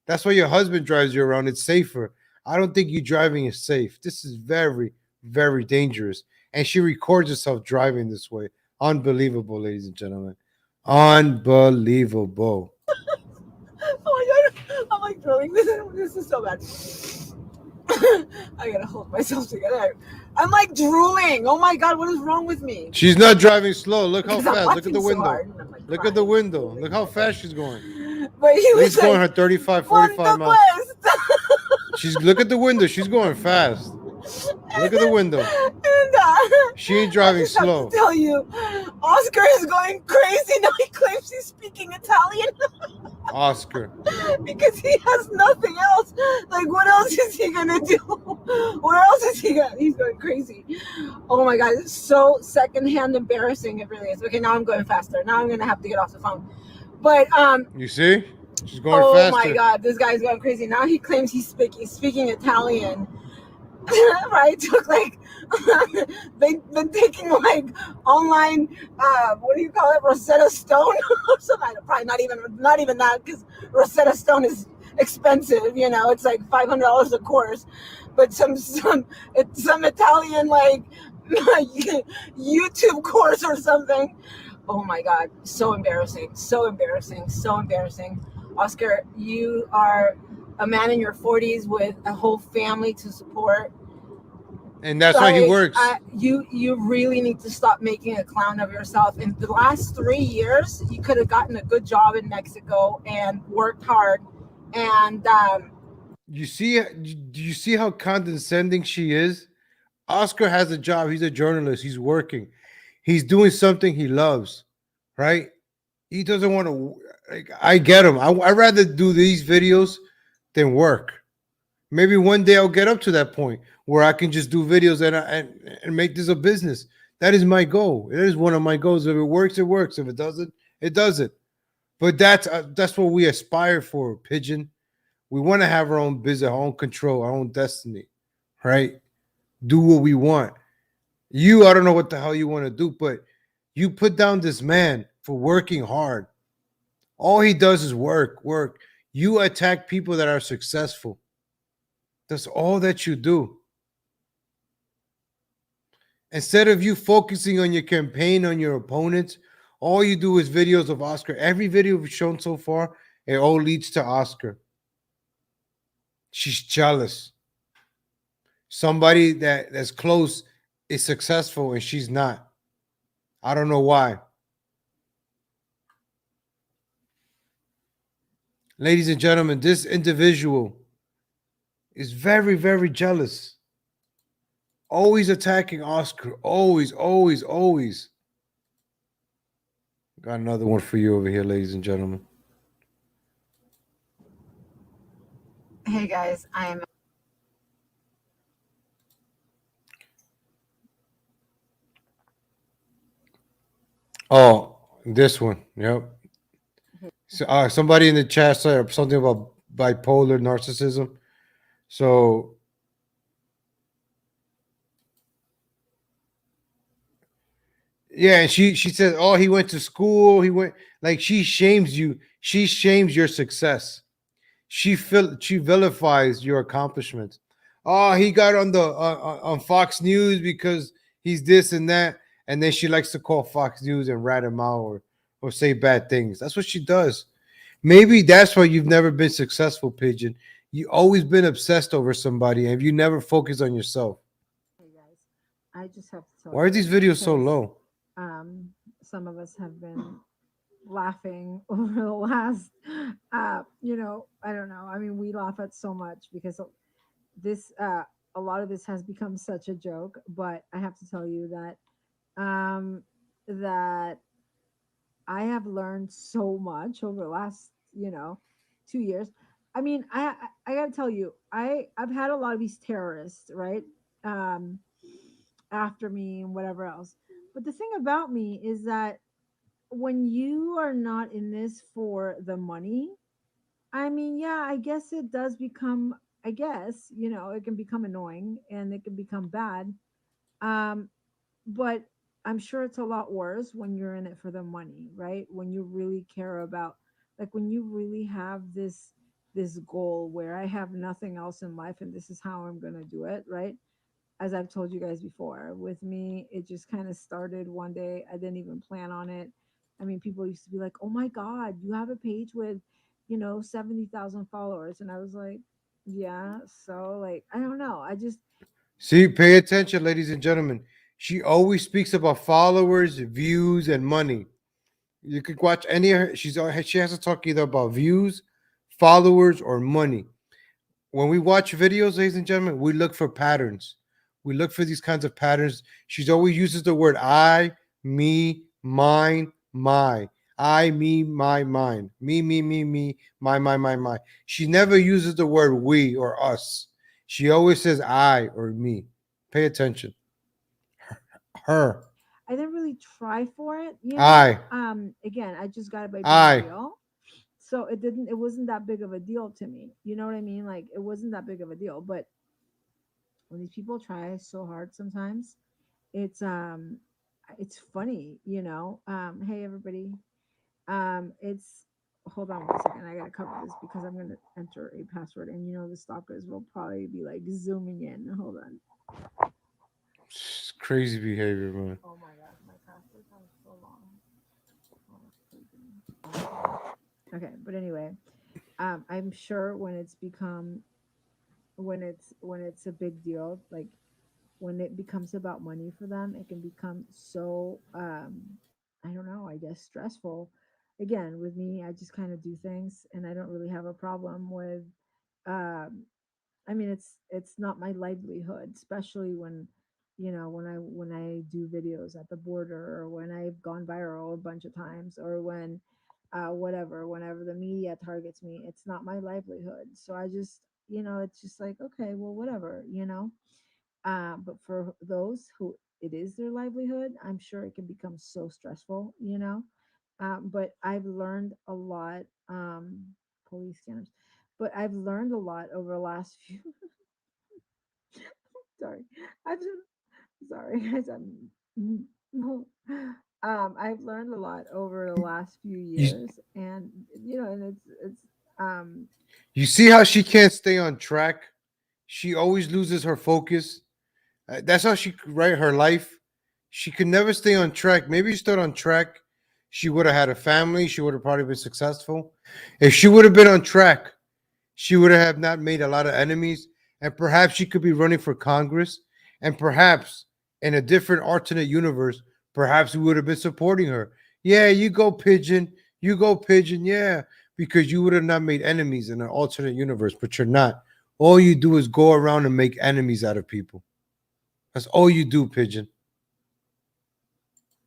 That's why your husband drives you around. It's safer. I don't think you driving is safe. This is very, very dangerous. And she records herself driving this way. Unbelievable, ladies and gentlemen. Unbelievable. Oh my God, I'm like drilling this. This is so bad. I gotta hold myself together. I'm like drooling. Oh my God, what is wrong with me? She's not driving slow. Look how Because I'm fast. Look at the laughing so window. hard, and I'm, like, Look at the window. Look how fast she's going. But he was She's going like, her 35, 45 miles. "Cuánto She's look at the window. She's going fast. Look at the window. And She ain't driving I just have slow. to tell you, Oscar is going crazy now. He claims he's speaking Italian Oscar. because he has nothing else. Like, what else is he gonna do? Where else is he going? He's going crazy. Oh my God, it's so secondhand embarrassing. It really is. Okay, now I'm going faster. Now I'm gonna have to get off the phone. But You see? She's going oh faster. my God, this guy's going crazy. Now he claims he's speaking Italian. Right? Took like they've been taking like online what do you call it, Rosetta Stone or something. Probably not even that, because Rosetta Stone is expensive, you know, it's like $500 a course. But some Italian like YouTube course or something. Oh my God, so embarrassing, so embarrassing, so embarrassing. Oscar, you are a man in your 40s with a whole family to support. And that's why he works. You really need to stop making a clown of yourself. In the last 3 years, you could have gotten a good job in Mexico and worked hard. And You see how condescending she is? Oscar has a job. He's a journalist. He's working. He's doing something he loves, right? He doesn't want to. Like, I get him. I'd rather do these videos than work. Maybe one day I'll get up to that point where I can just do videos and make this a business. That is my goal. It is one of my goals. If it works, it works. If it doesn't, it doesn't. But that's what we aspire for, Pigeon. We want to have our own business, our own control, our own destiny, right? Do what we want. I don't know what the hell you want to do, but you put down this man for working hard. All he does is work. You attack people that are successful. That's all that you do. Instead of you focusing on your campaign, on your opponents, all you do is videos of Oscar. Every video we've shown so far, it all leads to Oscar. She's jealous. Somebody that's close is successful and she's not. I don't know why. Ladies and gentlemen, this individual is very, very jealous. Always attacking Oscar. Always, always, always. Got another one for you over here, ladies and gentlemen. hey guys, I'm Oh, this one. Yep. So, somebody in the chat said something about bipolar narcissism. So yeah, and she said, "Oh, he went to school. He went like she shames you. She shames your success. She vilifies your accomplishments. Oh, he got on the on Fox News because he's this and that, and then she likes to call Fox News and rat him out or say bad things. That's what she does. Maybe that's why you've never been successful, Pigeon. You always been obsessed over somebody, and you never focus on yourself. Hey guys, I just have to tell Why are you these videos so because low? some of us have been laughing over the last, I don't know. I mean, we laugh at so much because this, a lot of this has become such a joke. But I have to tell you that I have learned so much over the last, 2 years. I mean, I gotta tell you, I've had a lot of these terrorists, right? Um, After me and whatever else. But the thing about me is that when you are not in this for the money, I mean, yeah, I guess it does become, I guess, it can become annoying and it can become bad. Um, but I'm sure it's a lot worse when you're in it for the money, right? When you really care about, like, when you really have this goal where I have nothing else in life and this is how I'm going to do it, right? As I've told you guys before, with me, it just kind of started one day. I didn't even plan on it. I mean, people used to be like, "Oh my God, you have a page with, 70,000 followers," and I was like, "Yeah." So, like, I don't know. I just See, pay attention, ladies and gentlemen. She always speaks about followers, views, and money. You could watch any of her. She has to talk either about views, followers, or money. When we watch videos, ladies and gentlemen, we look for patterns. We look for these kinds of patterns. She's always uses the word I, me, mine, my. I, me, my, mine. Me, my. She never uses the word we or us. She always says I or me. Pay attention. Her. I didn't really try for it, I. Again, I just got it by being I. real. So it wasn't that big of a deal to me. You know what I mean? Like, it wasn't that big of a deal. But when these people try so hard sometimes, it's it's funny. Hey everybody. It's hold on 1 second. I gotta cover this because I'm gonna enter a password, and the stalkers will probably be like zooming in. Hold on. It's crazy behavior, man. Oh my gosh, my password sounds so long. Oh, okay, but anyway, I'm sure when it's a big deal, like when it becomes about money for them, it can become so I don't know, I guess stressful. Again, with me, I just kind of do things, and I don't really have a problem with um I mean, it's not my livelihood, especially when I do videos at the border, or when I've gone viral a bunch of times, or when whenever the media targets me, it's not my livelihood. So I just, it's just like, okay, well, whatever. But for those who it is their livelihood, I'm sure it can become so stressful. But I've learned a lot. Police scanners. But I've learned a lot over the last few. Sorry, I've sorry. No. I've learned a lot over the last few You, years, and it's you see how she can't stay on track? She always loses her focus. That's how she write her life. She could never stay on track. Maybe she stood on track. She would have had a family. She would have probably been successful. If she would have been on track, she would have not made a lot of enemies. And perhaps she could be running for Congress. And perhaps in a different alternate universe, perhaps we would have been supporting her. Yeah, you go, Pigeon. You go, Pigeon. Yeah, because you would have not made enemies in an alternate universe, but you're not. All you do is go around and make enemies out of people. That's all you do, Pigeon.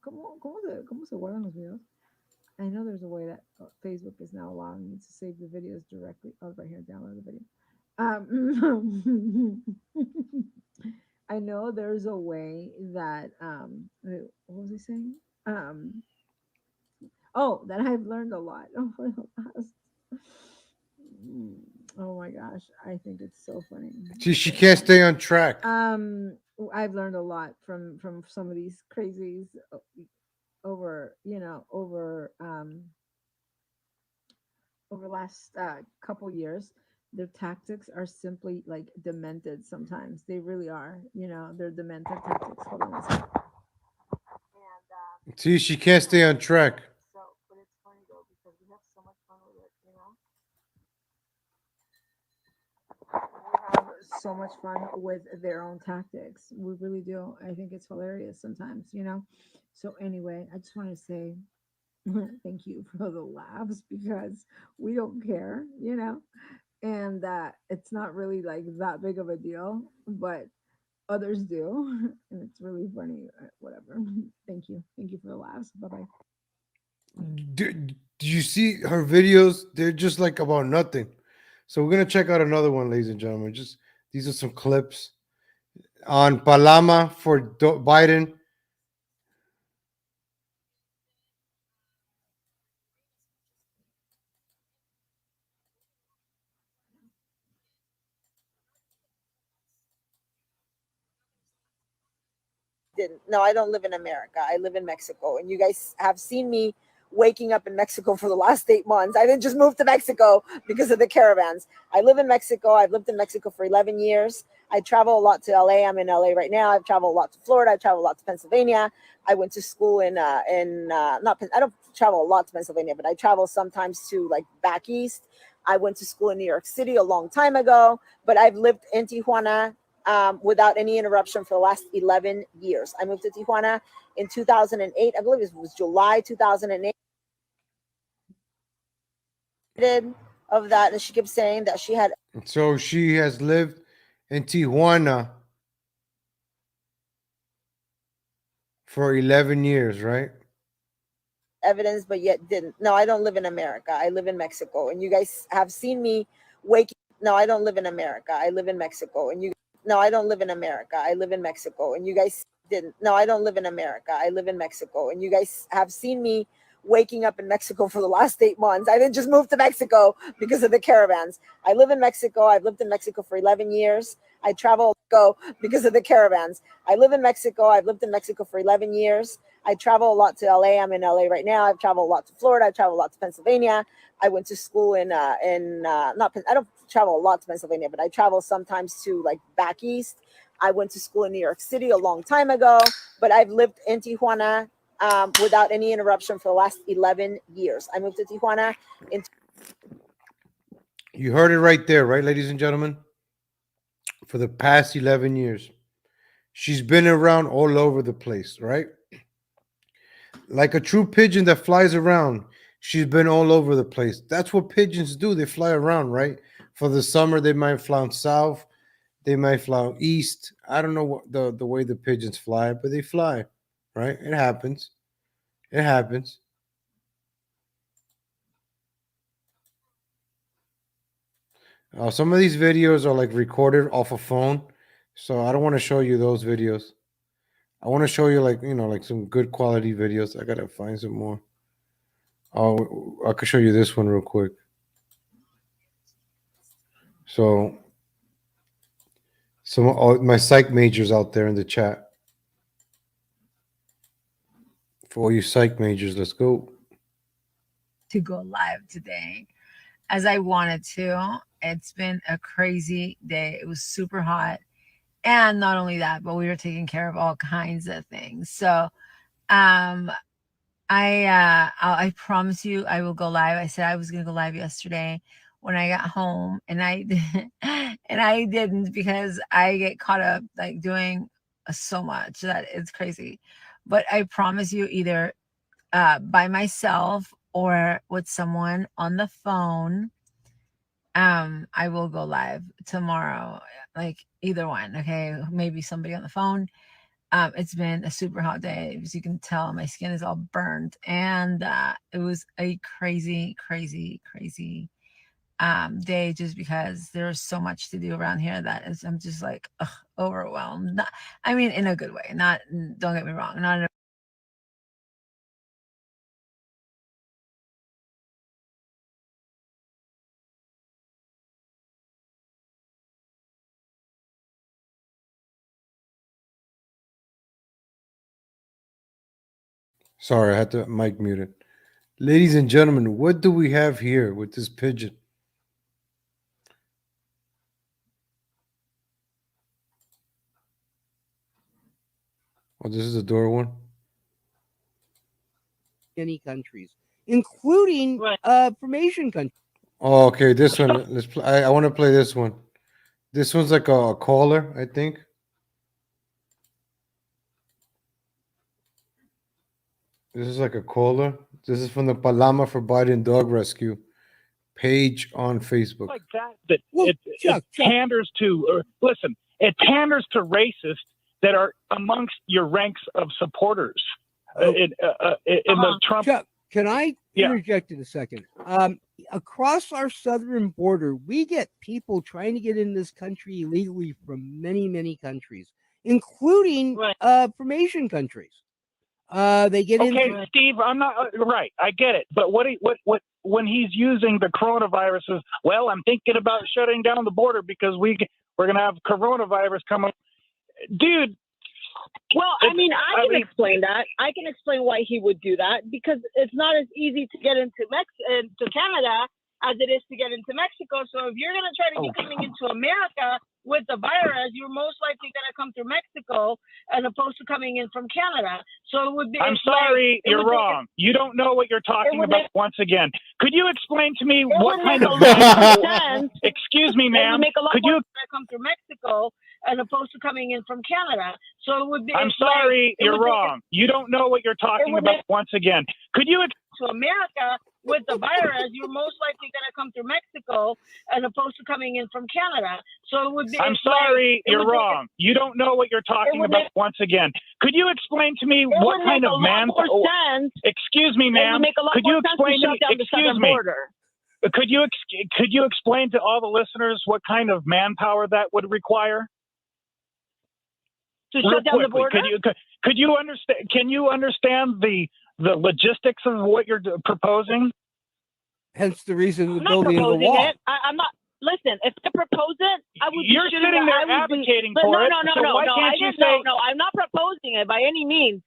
¿Cómo se guardan los videos? I know there's a way that Facebook is now allowing you to save the videos directly. Oh, right here, download the video. I know there's a way that what was I saying? Oh, that I've learned a lot over the last. Mm, Oh my gosh, I think it's so funny. She So can't funny. stay on track. I've learned a lot from some of these crazies over last couple years. their tactics are simply like demented sometimes. They really are. You know, they're demented tactics. Hold on one second. See, she can't stay on track. So, but it's funny though because we have so much fun with it, you know. We have so much fun with their own tactics. We really do. I think it's hilarious sometimes, you know. So anyway, I just want to say thank you for the laughs because we don't care, you know, and that it's not really like that big of a deal, but others do, and it's really funny. Whatever. Thank you for the laughs. Bye bye. Do you see her videos? They're just like about nothing. So we're gonna check out another one, ladies and gentlemen. Just these are some clips on Palama for Biden. Didn't. No, I don't live in America. I live in Mexico. And you guys have seen me waking up in Mexico for the last 8 months. I didn't just move to Mexico because of the caravans. I live in Mexico. I've lived in Mexico for 11 years. I travel a lot to LA. I'm in LA right now. I've traveled a lot to Florida. I travel a lot to Pennsylvania. I went to school in not I don't travel a lot to Pennsylvania, but I travel sometimes to like back east. I went to school in New York City a long time ago, but I've lived in Tijuana without any interruption for the last 11 years. I moved to Tijuana in 2008. I believe it was July 2008 of that. And she kept saying that she had So she has lived in Tijuana for 11 years, right? evidence, but yet didn't. No, I don't live in America. I live in Mexico. And you guys have seen me waking. No, I don't live in America. I live in Mexico. And you, no, I don't live in America. I live in Mexico. And you guys didn't. No, I don't live in America. I live in Mexico. And you guys have seen me waking up in Mexico for the last 8 months. I didn't just move to Mexico because of the caravans. I live in Mexico. I've lived in Mexico for 11 years. I travel go because of the caravans. I live in Mexico. I've lived in Mexico for 11 years. I travel a lot to LA. I'm in LA right now. I've traveled a lot to Florida. I travel a lot to Pennsylvania. I went to school in not I don't travel a lot to Pennsylvania, but I travel sometimes to like back east. I went to school in New York City a long time ago, but I've lived in Tijuana without any interruption for the last 11 years. I moved to Tijuana in. You heard it right there, right, ladies and gentlemen? For the past 11 years. She's been around all over the place, right? Like a true pigeon that flies around. She's been all over the place. That's what pigeons do. They fly around, right? For the summer, they might fly south. They might fly east. I don't know what the way the pigeons fly, but they fly, right? It happens. It happens. Some of these videos are like recorded off a phone, so I don't want to show you those videos. I want to show you like like some good quality videos. I gotta find some more. Oh, I could show you this one real quick. So, some of my psych majors out there in the chat. For all you psych majors, let's go. To go live today as I wanted to. It's been a crazy day. It was super hot. And not only that, but we were taking care of all kinds of things. So I promise you I will go live. I said I was gonna go live yesterday when I got home, and I and I didn't because I get caught up like doing so much that it's crazy. But I promise you, either by myself or with someone on the phone, I will go live tomorrow. Like either one, okay? Maybe somebody on the phone. It's been a super hot day. As you can tell, my skin is all burned. And it was a crazy, crazy, crazy day just because there's so much to do around here that is, I'm just like overwhelmed. Not, I mean, in a good way. Not, don't get me wrong, not in a Sorry, I had the mic muted. Ladies and gentlemen, what do we have here with this pigeon? Oh, this is the door one. Many countries, including from Asian countries. Oh, okay. This one. Let's. I want to play this one. This one's like a caller, I think. This is like a caller. This is from the Palama for Biden Dog Rescue page on Facebook. Like that it panders to listen. It panders to racists that are amongst your ranks of supporters in the Trump. Chuck, can I interject in a second? Across our southern border, we get people trying to get in this country illegally from many, many countries, including from Asian countries. They get in. Okay, Steve, I'm not right. I get it, but what when he's using the coronavirus as well, I'm thinking about shutting down the border because we're gonna have coronavirus coming, dude. Well, I can explain that. I can explain why he would do that because it's not as easy to get into Canada as it is to get into Mexico. So if you're going to try to be coming into America with the virus, you're most likely going to come through Mexico as opposed to coming in from Canada. So it would be. I'm sorry, you're wrong. You don't know what you're talking about. Once again, could you explain to me what kind of? Excuse me, ma'am. Could you come through Mexico as opposed to coming in from Canada? So it would be. I'm sorry, you're wrong. You don't know what you're talking about. Once again, could you? To America with the virus, you're most likely going to come through Mexico as opposed to coming in from Canada. So it would be. I'm sorry, you're wrong. You don't know what you're talking about. Once again, could you explain to me what kind of man? Excuse me, ma'am. Could you explain to me? Excuse me. Could you explain to all the listeners what kind of manpower that would require? To shut down the border? Could you understand? Can you understand the logistics of what you're proposing? Hence the reason the I'm building of the wall. I'm not. Listen, if they propose it, I would. You're sitting there advocating for it. No, I'm not proposing it by any means.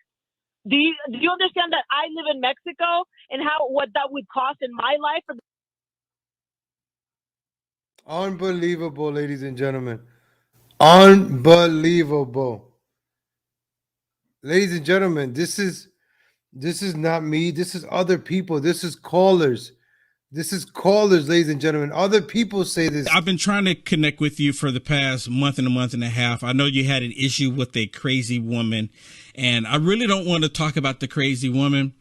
Do you understand that I live in Mexico and what that would cost in my life? Unbelievable, ladies and gentlemen. Unbelievable. Ladies and gentlemen, this is not me. This is other people. This is callers. This is callers, ladies and gentlemen. Other people say this. I've been trying to connect with you for the past month and a half. I know you had an issue with a crazy woman, and I really don't want to talk about the crazy woman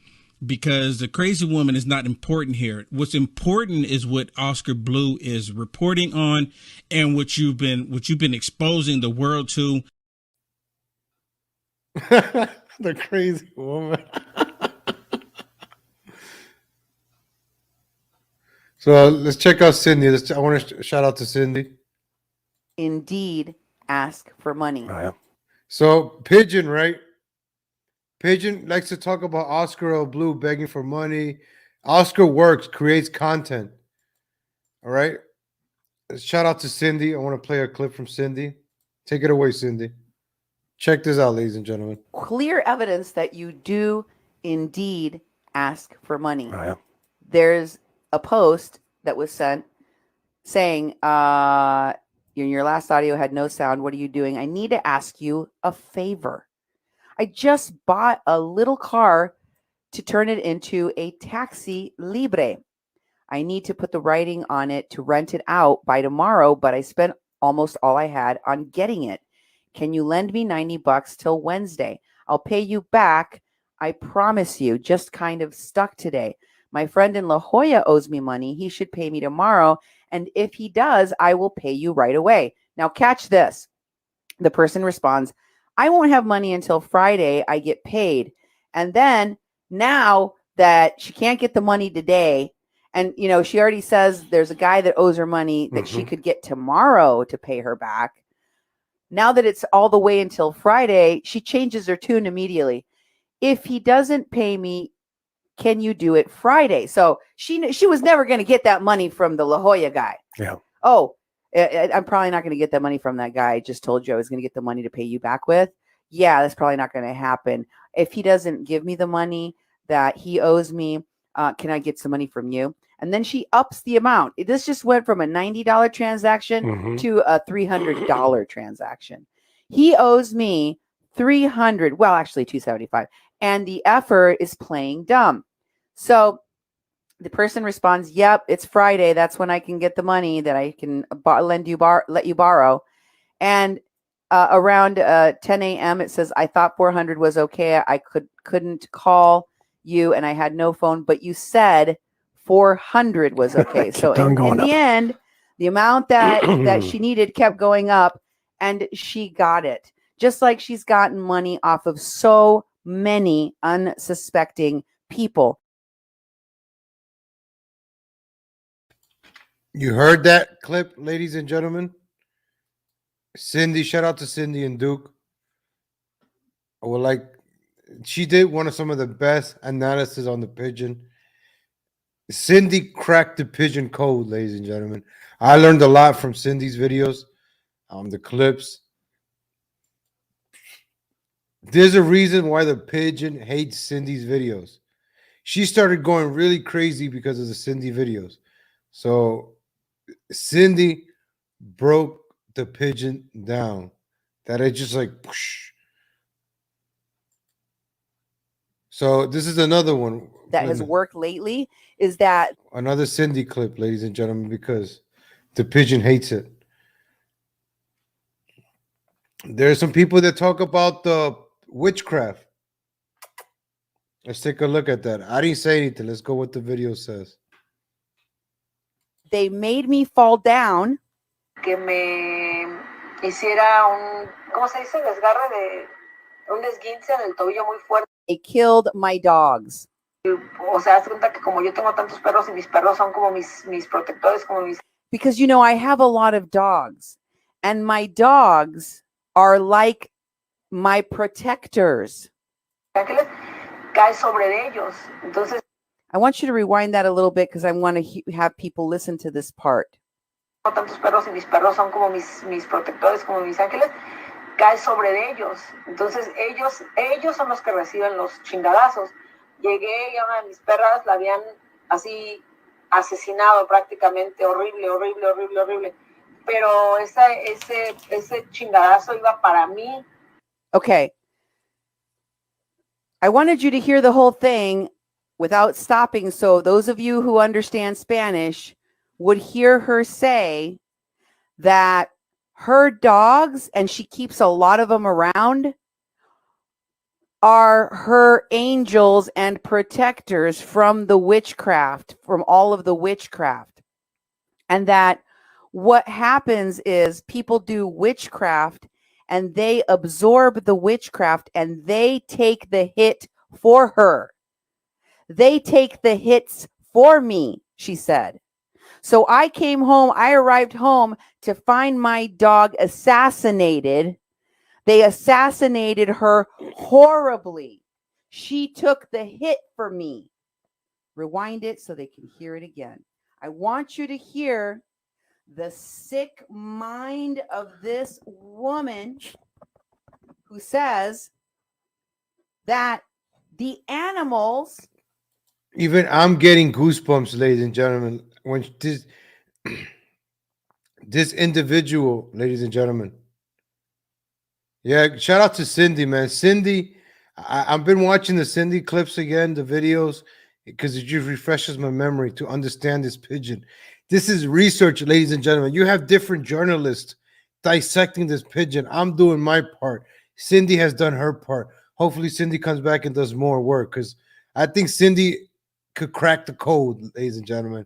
because the crazy woman is not important here. What's important is what Oscar Blue is reporting on and what you've been exposing the world to. The crazy woman. So let's check out Cindy. I want to shout out to Cindy. Indeed, ask for money. Oh, yeah. So Pigeon, right? Pigeon likes to talk about Oscar L. Blue begging for money. Oscar works, creates content. All right. Shout out to Cindy. I want to play a clip from Cindy. Take it away, Cindy. Check this out, ladies and gentlemen. Clear evidence that you do indeed ask for money. Oh, yeah. There's a post that was sent saying, your last audio had no sound. What are you doing? I need to ask you a favor. I just bought a little car to turn it into a taxi libre. I need to put the writing on it to rent it out by tomorrow, but I spent almost all I had on getting it. Can you lend me $90 till Wednesday? I'll pay you back. I promise you. Just kind of stuck today. My friend in La Jolla owes me money. He should pay me tomorrow. And if he does, I will pay you right away. Now catch this. The person responds, I won't have money until Friday. I get paid. And then now that she can't get the money today, and she already says there's a guy that owes her money that she could get tomorrow to pay her back. Now that it's all the way until Friday, she changes her tune immediately. If he doesn't pay me, can you do it Friday? So she was never going to get that money from the La Jolla guy. Yeah. Oh, I'm probably not going to get that money from that guy. I just told you I was going to get the money to pay you back with. Yeah, that's probably not going to happen. If he doesn't give me the money that he owes me, can I get some money from you? And then she ups the amount. This just went from a $90 transaction to a $300 transaction. He owes me $300. Well, actually $275. And the effort is playing dumb. So the person responds, "Yep, it's Friday. That's when I can get the money that I can let you borrow." And around 10 a.m. it says, "I thought 400 was okay. I couldn't call you, and I had no phone, but you said 400 was okay." So in the end, the amount that she needed kept going up, and she got it. Just like she's gotten money off of so many unsuspecting people. You heard that clip, ladies and gentlemen? Cindy, shout out to Cindy and Duke. She did some of the best analysis on the pigeon. Cindy cracked the pigeon code, ladies and gentlemen. I learned a lot from Cindy's videos, the clips. There's a reason why the pigeon hates Cindy's videos. She started going really crazy because of the Cindy videos. So Cindy broke the pigeon down. That it just like whoosh. So this is another one that has worked lately is that another Cindy clip, ladies and gentlemen, because the pigeon hates it. There's some people that talk about the witchcraft. Let's take a look at that. I didn't say anything. Let's go what the video says. They made me fall down. Que me hiciera un, ¿cómo se dice? Desgarre de un desguince en el tobillo muy fuerte. They killed my dogs. O sea, haz cuenta que como yo tengo tantos perros y mis perros son como mis protectores, como mis. Because, you know, I have a lot of dogs, and my dogs are like my protectors. Ángeles cae sobre ellos. Entonces, I want you to rewind that a little bit because I want to have people listen to this part. Tantos perros y mis perros son como mis protectores, como mis ángeles, cae sobre ellos. Entonces ellos son los que reciben los chingadazos. Llegué y a una de mis perras la habían así asesinado prácticamente, horrible. Pero ese chingadazo iba para mí. Okay. I wanted you to hear the whole thing without stopping, so those of you who understand Spanish would hear her say that her dogs, and she keeps a lot of them around, are her angels and protectors from the witchcraft, from all of the witchcraft. And that what happens is people do witchcraft and they absorb the witchcraft and they take the hit for her. They take the hits for me, she said. So I came home, I arrived home to find my dog assassinated. They assassinated her horribly. She took the hit for me. Rewind it so they can hear it again. I want you to hear the sick mind of this woman who says that the animals. Even I'm getting goosebumps, ladies and gentlemen. When this individual, ladies and gentlemen. Yeah, shout out to Cindy, man. Cindy, I've been watching the Cindy clips again, the videos, because it just refreshes my memory to understand this pigeon. This is research, ladies and gentlemen. You have different journalists dissecting this pigeon. I'm doing my part. Cindy has done her part. Hopefully, Cindy comes back and does more work because I think Cindy could crack the code, ladies and gentlemen.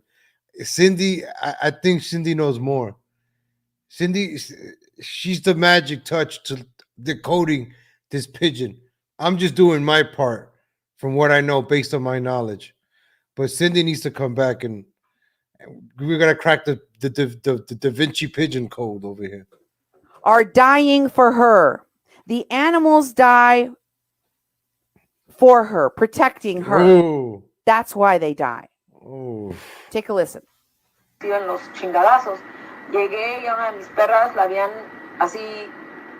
Cindy, I think Cindy knows more. Cindy, she's the magic touch to decoding this pigeon. I'm just doing my part from what I know based on my knowledge. But Cindy needs to come back and we're gonna crack the Da Vinci pigeon code over here. Are dying for her. The animals die for her, protecting her. Ooh. That's why they die. Ooh. Take a listen. Los chingadazos. Llegué y a una de mis perras la habían así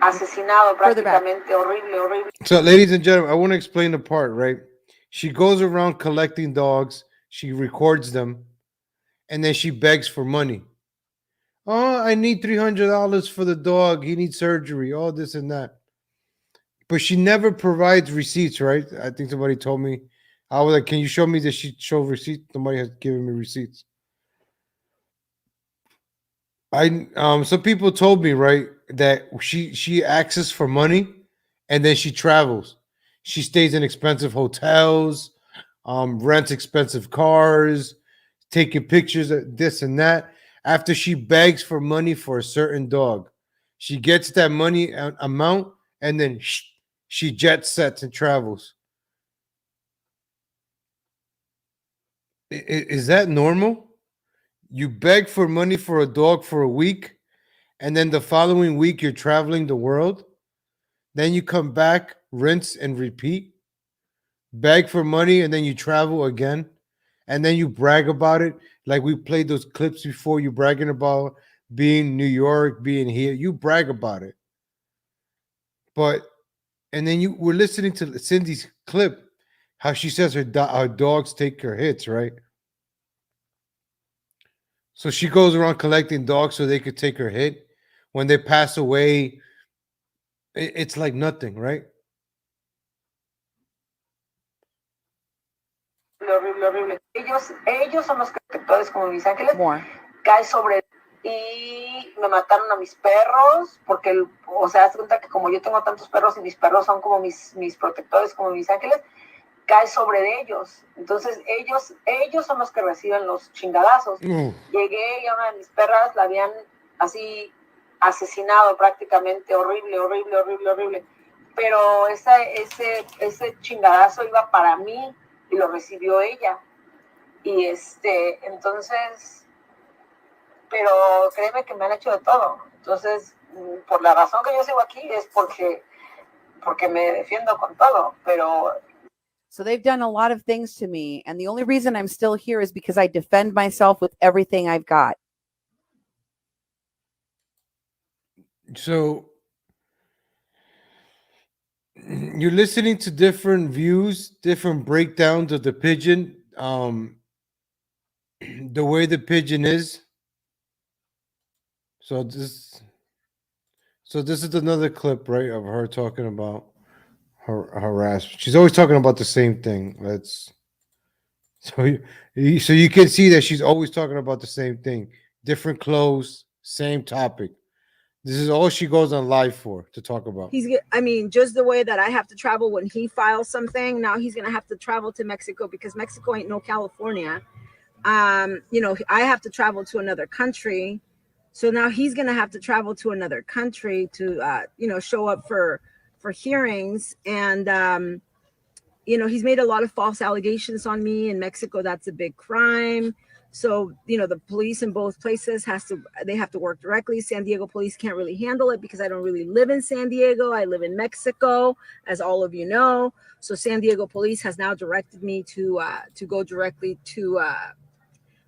asesinado prácticamente, horrible. So, ladies and gentlemen, I want to explain the part, right? She goes around collecting dogs, she records them, and then she begs for money. Oh, I need $300 for the dog. He needs surgery. All this and that. But she never provides receipts, right? I think somebody told me. I was like, "Can you show me that she showed receipts?" Somebody has given me receipts. Some people told me, right, that she asks for money and then she travels. She stays in expensive hotels, rents expensive cars, taking pictures of this and that. After she begs for money for a certain dog, she gets that money amount and then she jet sets and travels. Is that normal? You beg for money for a dog for a week, and then the following week you're traveling the world. Then you come back, rinse and repeat, beg for money, and then you travel again, and then you brag about it. Like we played those clips before, you bragging about being New York, being here. You brag about it. But and then you were listening to Cindy's clip, how she says her dogs take her hits, right? So she goes around collecting dogs so they could take her hit. When they pass away, it's like nothing, right? Horrible. Ellos son los protectores como mis ángeles. Cae sobre y me mataron a mis perros porque, o sea, haz cuenta que como yo tengo tantos perros y mis perros son como mis protectores, como mis ángeles, cae sobre ellos. Entonces ellos son los que reciben los chingadazos. Llegué y a una de mis perras la habían así asesinado prácticamente, horrible. Pero ese chingadazo iba para mí y lo recibió ella. Y entonces, pero créeme que me han hecho de todo. Entonces, por la razón que yo sigo aquí es porque me defiendo con todo, pero So they've done a lot of things to me, and the only reason I'm still here is because I defend myself with everything I've got. So you're listening to different views, different breakdowns of the pigeon, the way the pigeon is. So this is another clip, right, of her talking about her harassment. She's always talking about the same thing. So you can see that she's always talking about the same thing. Different clothes, same topic. This is all she goes on live for, to talk about. I mean, just the way that I have to travel when he files something, now he's gonna have to travel to Mexico because Mexico ain't no California. I have to travel to another country. So now he's gonna have to travel to another country to show up for hearings. And he's made a lot of false allegations on me in Mexico. That's a big crime. So, the police in both places have to work directly. San Diego police can't really handle it because I don't really live in San Diego. I live in Mexico, as all of you know. So San Diego police has now directed me to go directly to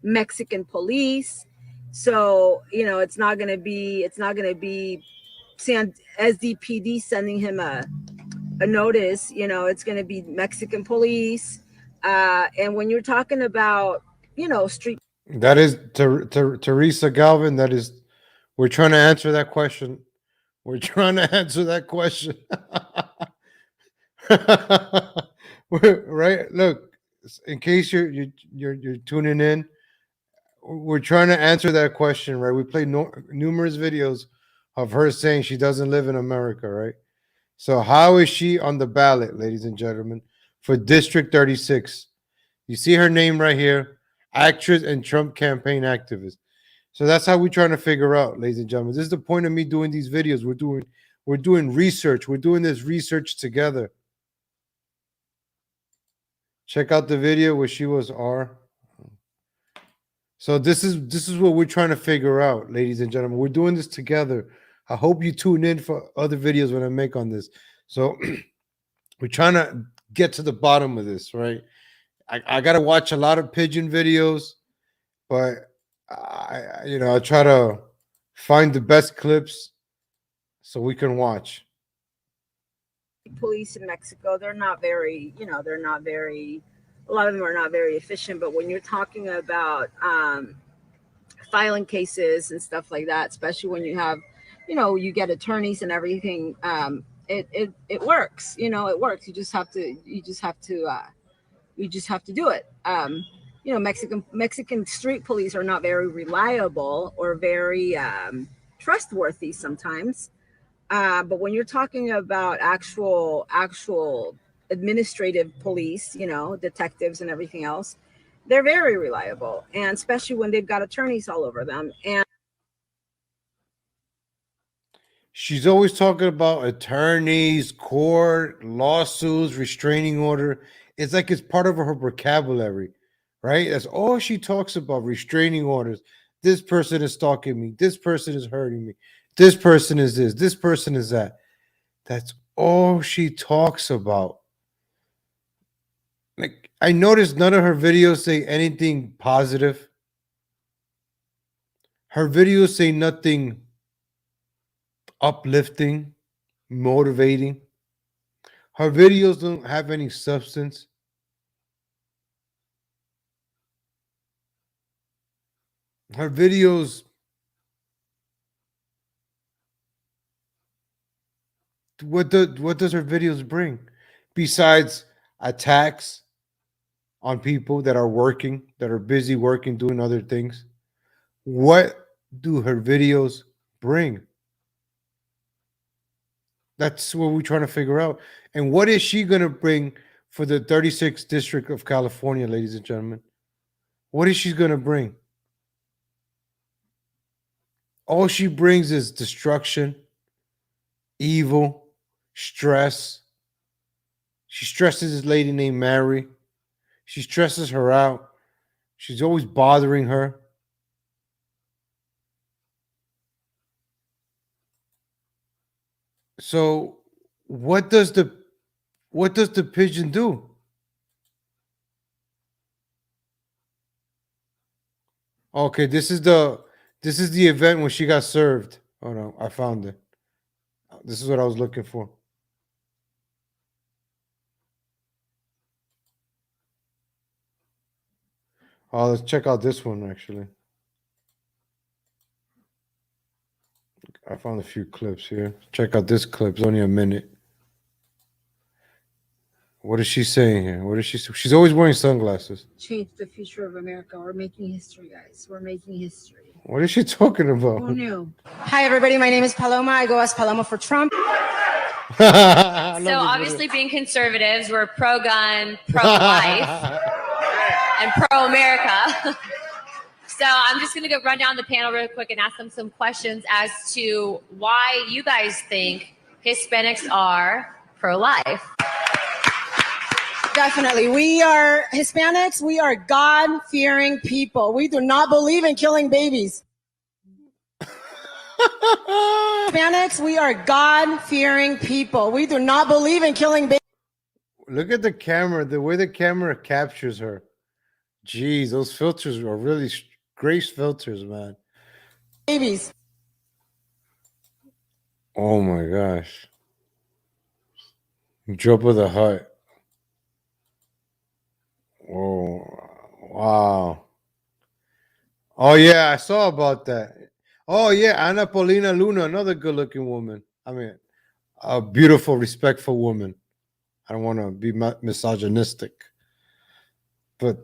Mexican police. So, it's not going to be SDPD sending him a notice. It's going to be Mexican police. And when you're talking about street. That is Teresa Galvin. We're trying to answer that question. Right? Look, in case you're tuning in, we're trying to answer that question, right? We played numerous videos of her saying she doesn't live in America, right? So how is she on the ballot, ladies and gentlemen, for District 36? You see her name right here. Actress and Trump campaign activist. So that's how we're trying to figure out, ladies and gentlemen. This is the point of me doing these videos. We're doing research. We're doing this research together. Check out the video where she was R. So this is what we're trying to figure out, ladies and gentlemen. We're doing this together. I hope you tune in for other videos when I make on this. So we're trying to get to the bottom of this, right? I got to watch a lot of pigeon videos, but I try to find the best clips so we can watch. Police in Mexico, they're not very, a lot of them are not very efficient. But when you're talking about filing cases and stuff like that, especially when you have, you get attorneys and everything it works. You know, it works. You just have to do it. You know, Mexican street police are not very reliable or very trustworthy sometimes. But when you're talking about actual administrative police, you know, detectives and everything else, they're very reliable, and especially when they've got attorneys all over them. And she's always talking about attorneys, court, lawsuits, restraining order. It's like it's part of her vocabulary, right? That's all she talks about, restraining orders. This person is stalking me. This person is hurting me. This person is this. This person is that. That's all she talks about. Like, I noticed none of her videos say anything positive. Her videos say nothing uplifting, motivating. Her videos don't have any substance. Her videos, what does her videos bring besides attacks on people that are working, that are busy working, doing other things? What do her videos bring? That's what we're trying to figure out. And what is she going to bring for the 36th District of California, ladies and gentlemen? What is she going to bring? All she brings is destruction, evil, stress. She stresses this lady named Mary. She stresses her out. She's always bothering her. So what does the pigeon do? Okay, this is the event when she got served. Oh no, I found it. This is what I was looking for. Oh, let's check out this one actually. I found a few clips here. Check out this clip. It's only a minute. What is she saying here? What is she? She's always wearing sunglasses. Change the future of America. We're making history, guys. We're making history. What is she talking about? Who knew? Hi, everybody. My name is Paloma. I go as Paloma for Trump. So obviously, being conservatives, we're pro-gun, pro-life, and pro-America. So I'm just going to go run down the panel real quick and ask them some questions as to why you guys think Hispanics are pro-life. Definitely. We are Hispanics. We are God-fearing people. We do not believe in killing babies. Hispanics, we are God-fearing people. We do not believe in killing babies. Look at the camera, the way the camera captures her. Jeez, those filters are really great filters, man. Babies. Oh my gosh. Jabba the Hutt. Oh, wow. Oh, yeah, I saw about that. Oh, yeah, Ana Paulina Luna, another good-looking woman. I mean, a beautiful, respectful woman. I don't want to be misogynistic. But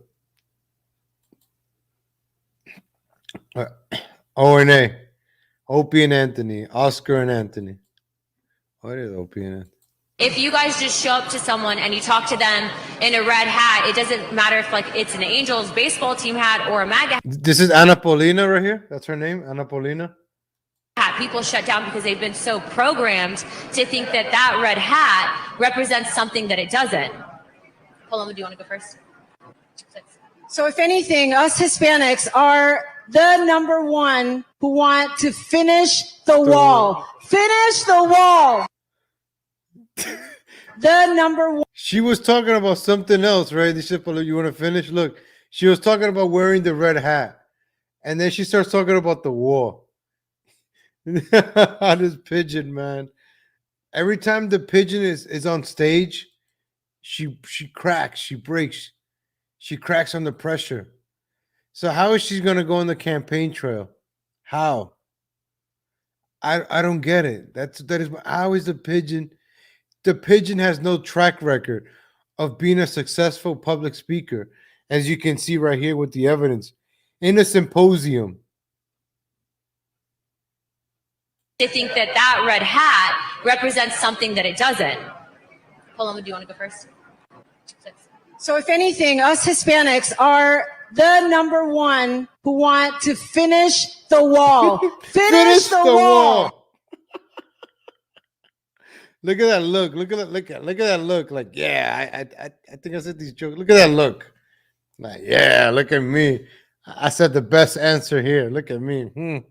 O&A, Opie and Anthony, Oscar and Anthony. What is Opie and Anthony? If you guys just show up to someone and you talk to them in a red hat, it doesn't matter if like it's an Angels baseball team hat or a MAGA This is Ana Paulina right here. That's her name, Ana Paulina. hat. People shut down because they've been so programmed to think that that red hat represents something that it doesn't. Paloma, do you want to go first? So if anything, us Hispanics are the number one who want to finish the wall. Finish the wall. The number one. She was talking about something else, right? You want to finish? Look, she was talking about wearing the red hat. And then she starts talking about the wall. This pigeon, man. Every time the pigeon is on stage, she cracks, she breaks, she cracks under pressure. So how is she gonna go on the campaign trail? How? I don't get it. That is how is the pigeon? the Pigeon has no track record of being a successful public speaker, as you can see right here with the evidence in a symposium. They think that that red hat represents something that it doesn't. Paloma, do you want to go first? So if anything, us Hispanics are the number one who want to finish the wall. Finish the wall. Look at that look. Look at that look. Like, yeah, I think I said these jokes. Look at that look. Like, yeah, look at me. I said the best answer here. Look at me.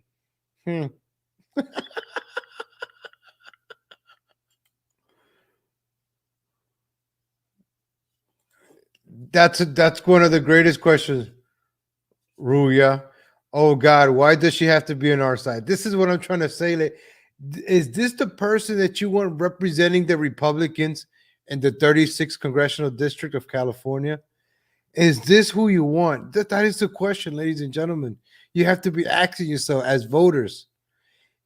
That's one of the greatest questions, Ruya. Oh God, why does she have to be on our side? This is what I'm trying to say. Like, is this the person that you want representing the Republicans in the 36th Congressional District of California? Is this who you want? That is the question, ladies and gentlemen. You have to be asking yourself as voters.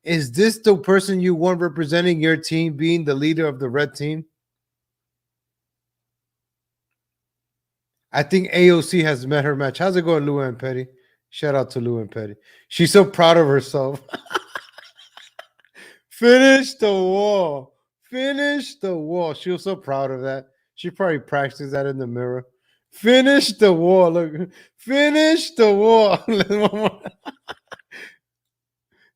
Is this the person you want representing your team, being the leader of the red team? I think AOC has met her match. How's it going, Lou Ann Petty? Shout out to Lou Ann Petty. She's so proud of herself. Finish the wall. Finish the wall. She was so proud of that. She probably practiced that in the mirror. Finish the wall. Look. Finish the wall.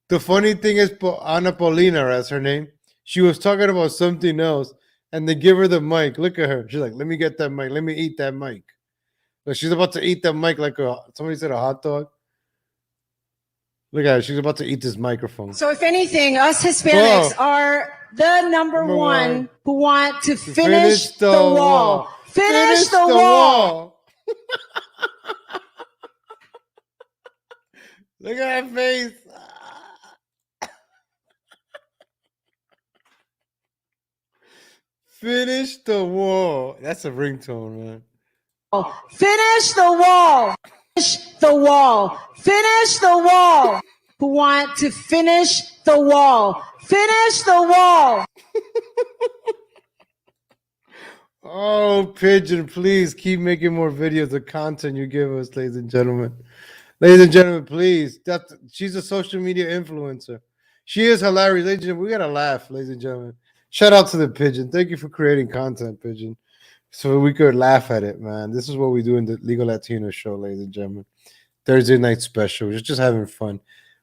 The funny thing is, Ana Paulina, that's her name. She was talking about something else, and they give her the mic. Look at her. She's like, let me get that mic. Let me eat that mic. But she's about to eat that mic like somebody said a hot dog. Look at her. She's about to eat this microphone. So if anything, us Hispanics are the number one who want to finish the wall. Finish the wall. Look at that face. Finish the wall. That's a ringtone, man. Finish the wall. Finish the wall. Finish the wall. Who want to finish the wall. Finish the wall. Oh, Pigeon, please keep making more videos of content you give us, ladies and gentlemen. Ladies and gentlemen, please. She's a social media influencer. She is hilarious. Ladies and gentlemen, we got to laugh, ladies and gentlemen. Shout out to the Pigeon. Thank you for creating content, Pigeon, so we could laugh at it, man. This is what we do in the Legal Latino show, ladies and gentlemen. Thursday night special. We're just having fun.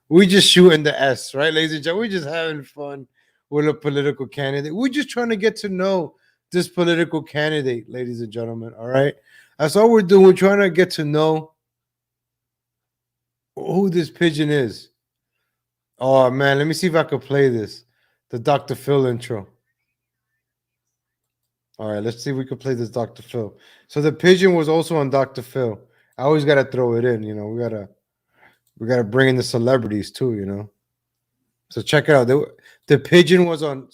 We just shooting the S, right, ladies and gentlemen? We're just having fun with a political candidate. We're just trying to get to know this political candidate, ladies and gentlemen, all right? That's all we're doing. We're trying to get to know who this Pigeon is. Oh, man, let me see if I could play this, the Dr. Phil intro. All right, let's see if we can play this Dr. Phil. So the Pigeon was also on Dr. Phil. I always got to throw it in, you know. We gotta bring in the celebrities too, you know. So check it out. The Pigeon was on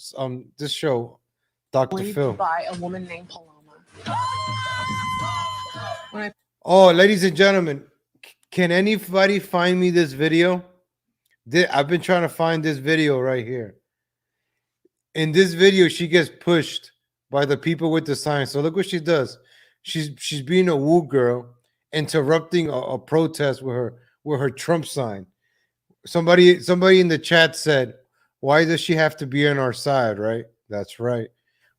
this show, Dr. Phil. By a woman named Paloma. Oh, ladies and gentlemen, can anybody find me this video? I've been trying to find this video right here. In this video, she gets pushed by the people with the sign. So look what she does. She's being a woo girl, interrupting a protest with her Trump sign. Somebody in the chat said, why does she have to be on our side, right? That's right.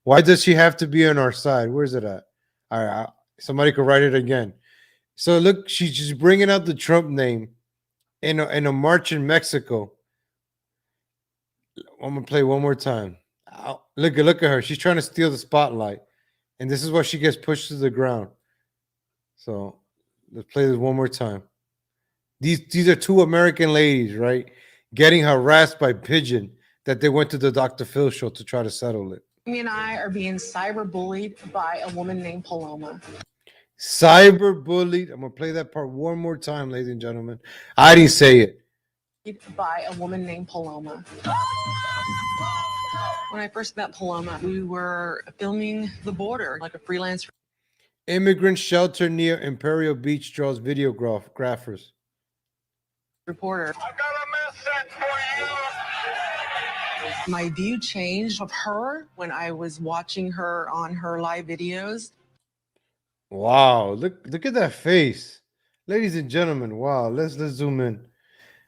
Why does she have to be on our side? Where's it at? All right, somebody could write it again. So look, she's just bringing out the Trump name in a march in Mexico. I'm going to play one more time. Look at her. She's trying to steal the spotlight. And this is why she gets pushed to the ground. So let's play this one more time. These are two American ladies, right? Getting harassed by Pigeon that they went to the Dr. Phil show to try to settle it. Amy and I are being cyberbullied by a woman named Paloma. Cyberbullied. I'm going to play that part one more time, ladies and gentlemen. I didn't say it. By a woman named Paloma. When I first met Paloma, we were filming the border like a freelance. Immigrant shelter near Imperial Beach draws videographers. Reporter. I've got a message for you. My view changed of her when I was watching her on her live videos. Wow, look at that face. Ladies and gentlemen, wow, let's zoom in.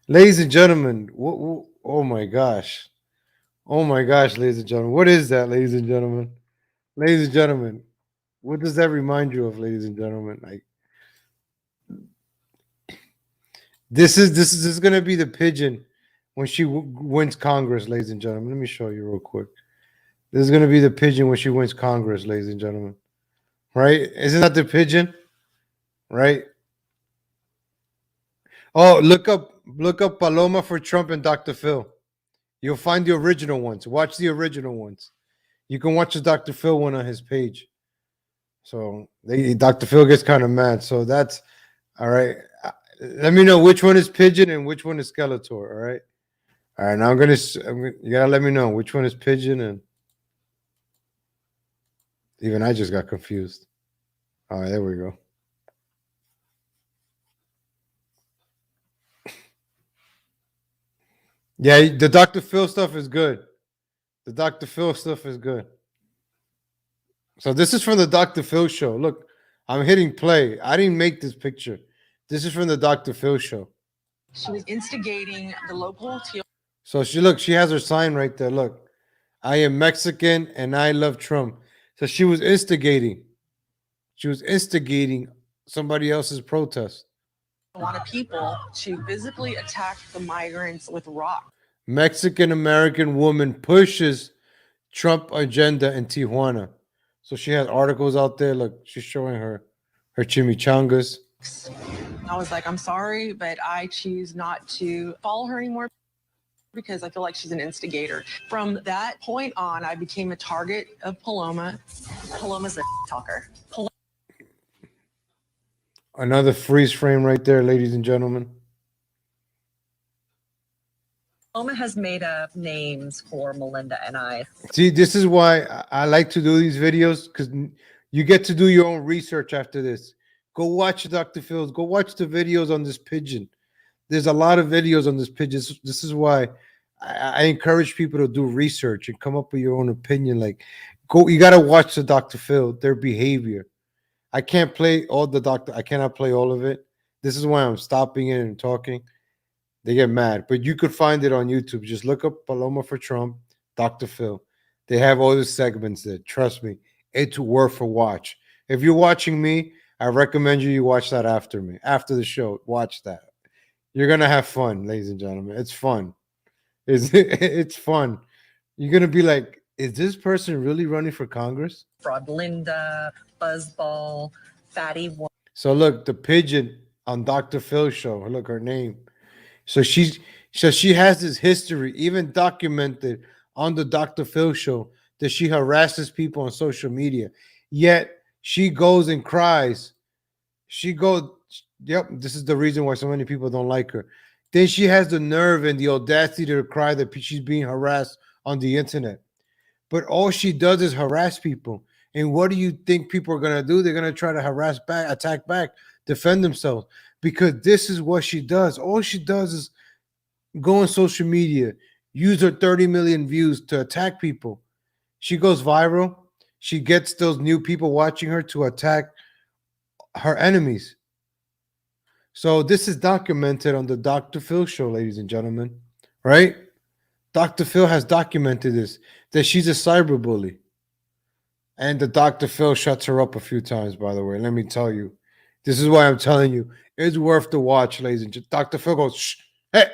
Ladies and gentlemen, oh my gosh. Oh my gosh, ladies and gentlemen. What is that, ladies and gentlemen? Ladies and gentlemen, what does that remind you of, ladies and gentlemen? Like this is gonna be the Pigeon when she wins Congress, ladies and gentlemen. Let me show you real quick. This is gonna be the Pigeon when she wins Congress, ladies and gentlemen. Right? Isn't that the Pigeon? Right? Oh, look up Paloma for Trump and Dr. Phil. You'll find the original ones. Watch the original ones. You can watch the Dr. Phil one on his page. So Dr. Phil gets kind of mad. So that's all right. Let me know which one is Pigeon and which one is Skeletor. All right. All right. Now you gotta let me know which one is Pigeon, and even I just got confused. All right, there we go. Yeah, the Dr. Phil stuff is good. The Dr. Phil stuff is good. So this is from the Dr. Phil show. Look, I'm hitting play. I didn't make this picture. This is from the Dr. Phil show. She was instigating the local So she has her sign right there. Look, I am Mexican and I love Trump. So she was instigating. She was instigating somebody else's protest. a lot of people to physically attack the migrants with rocks. Mexican American woman pushes Trump agenda in Tijuana. So she has articles out there. Look, she's showing her chimichangas. I was like, I'm sorry, but I choose not to follow her anymore because I feel like she's an instigator. From that point on, I became a target of Paloma. Paloma's a talker. Another freeze frame right there, ladies and gentlemen. Paloma has made up names for Melinda and I. See, this is why I like to do these videos, because you get to do your own research after this. Go watch Dr. Phil's. Go watch the videos on this Pigeon. There's a lot of videos on this Pigeon. This is why I encourage people to do research and come up with your own opinion. Like, you got to watch the Dr. Phil, their behavior. I can't play all I cannot play all of it. This is why I'm stopping it and talking. They get mad, but you could find it on YouTube. Just look up Paloma for Trump, Dr. Phil. They have all the segments there. Trust me, it's worth a watch. If you're watching me, I recommend you watch that after me. After the show, watch that. You're going to have fun, ladies and gentlemen. It's fun. It's fun. You're going to be like, is this person really running for Congress? Fraud Linda, Buzzball, Fatty One. So look, the Pigeon on Dr. Phil's show. Look, her name. So she has this history, even documented on the Dr. Phil show, that she harasses people on social media. Yet she goes and cries. Yep, this is the reason why so many people don't like her. Then she has the nerve and the audacity to cry that she's being harassed on the internet. But all she does is harass people. And what do you think people are going to do? They're going to try to harass back, attack back, defend themselves. Because this is what she does. All she does is go on social media, use her 30 million views to attack people. She goes viral. She gets those new people watching her to attack her enemies. So this is documented on the Dr. Phil show, ladies and gentlemen, right? Dr. Phil has documented this, that she's a cyberbully. And the Dr. Phil shuts her up a few times, by the way. Let me tell you. This is why I'm telling you. It's worth the watch, ladies and gentlemen. Dr. Phil goes, shh, hey,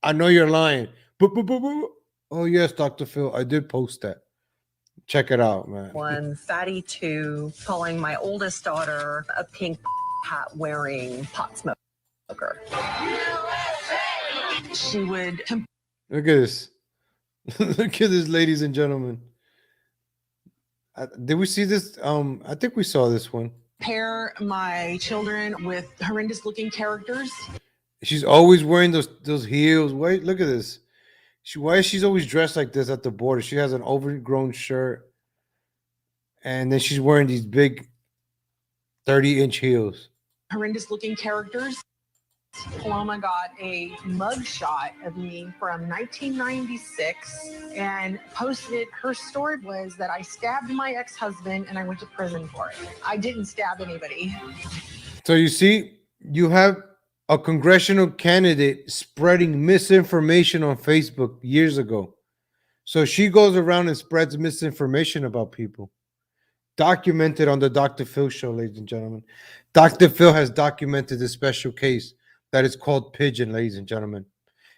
I know you're lying. Oh, yes, Dr. Phil, I did post that. Check it out, man. One, Fatty Two, calling my oldest daughter a pink hat wearing pot smoker. She would. Look at this. Look at this, ladies and gentlemen. Did we see this? I think we saw this one. Pair my children with horrendous looking characters. She's always wearing those heels. Wait, look at this. Why is she always dressed like this at the border? She has an overgrown shirt, and then she's wearing these big 30-inch heels. Horrendous looking characters. Paloma got a mugshot of me from 1996 and posted it. Her story was that I stabbed my ex-husband and I went to prison for it. I didn't stab anybody. So you see, you have a congressional candidate spreading misinformation on Facebook years ago. So she goes around and spreads misinformation about people. Documented on the Dr. Phil show, ladies and gentlemen. Dr. Phil has documented this special case that is called Pigeon, ladies and gentlemen.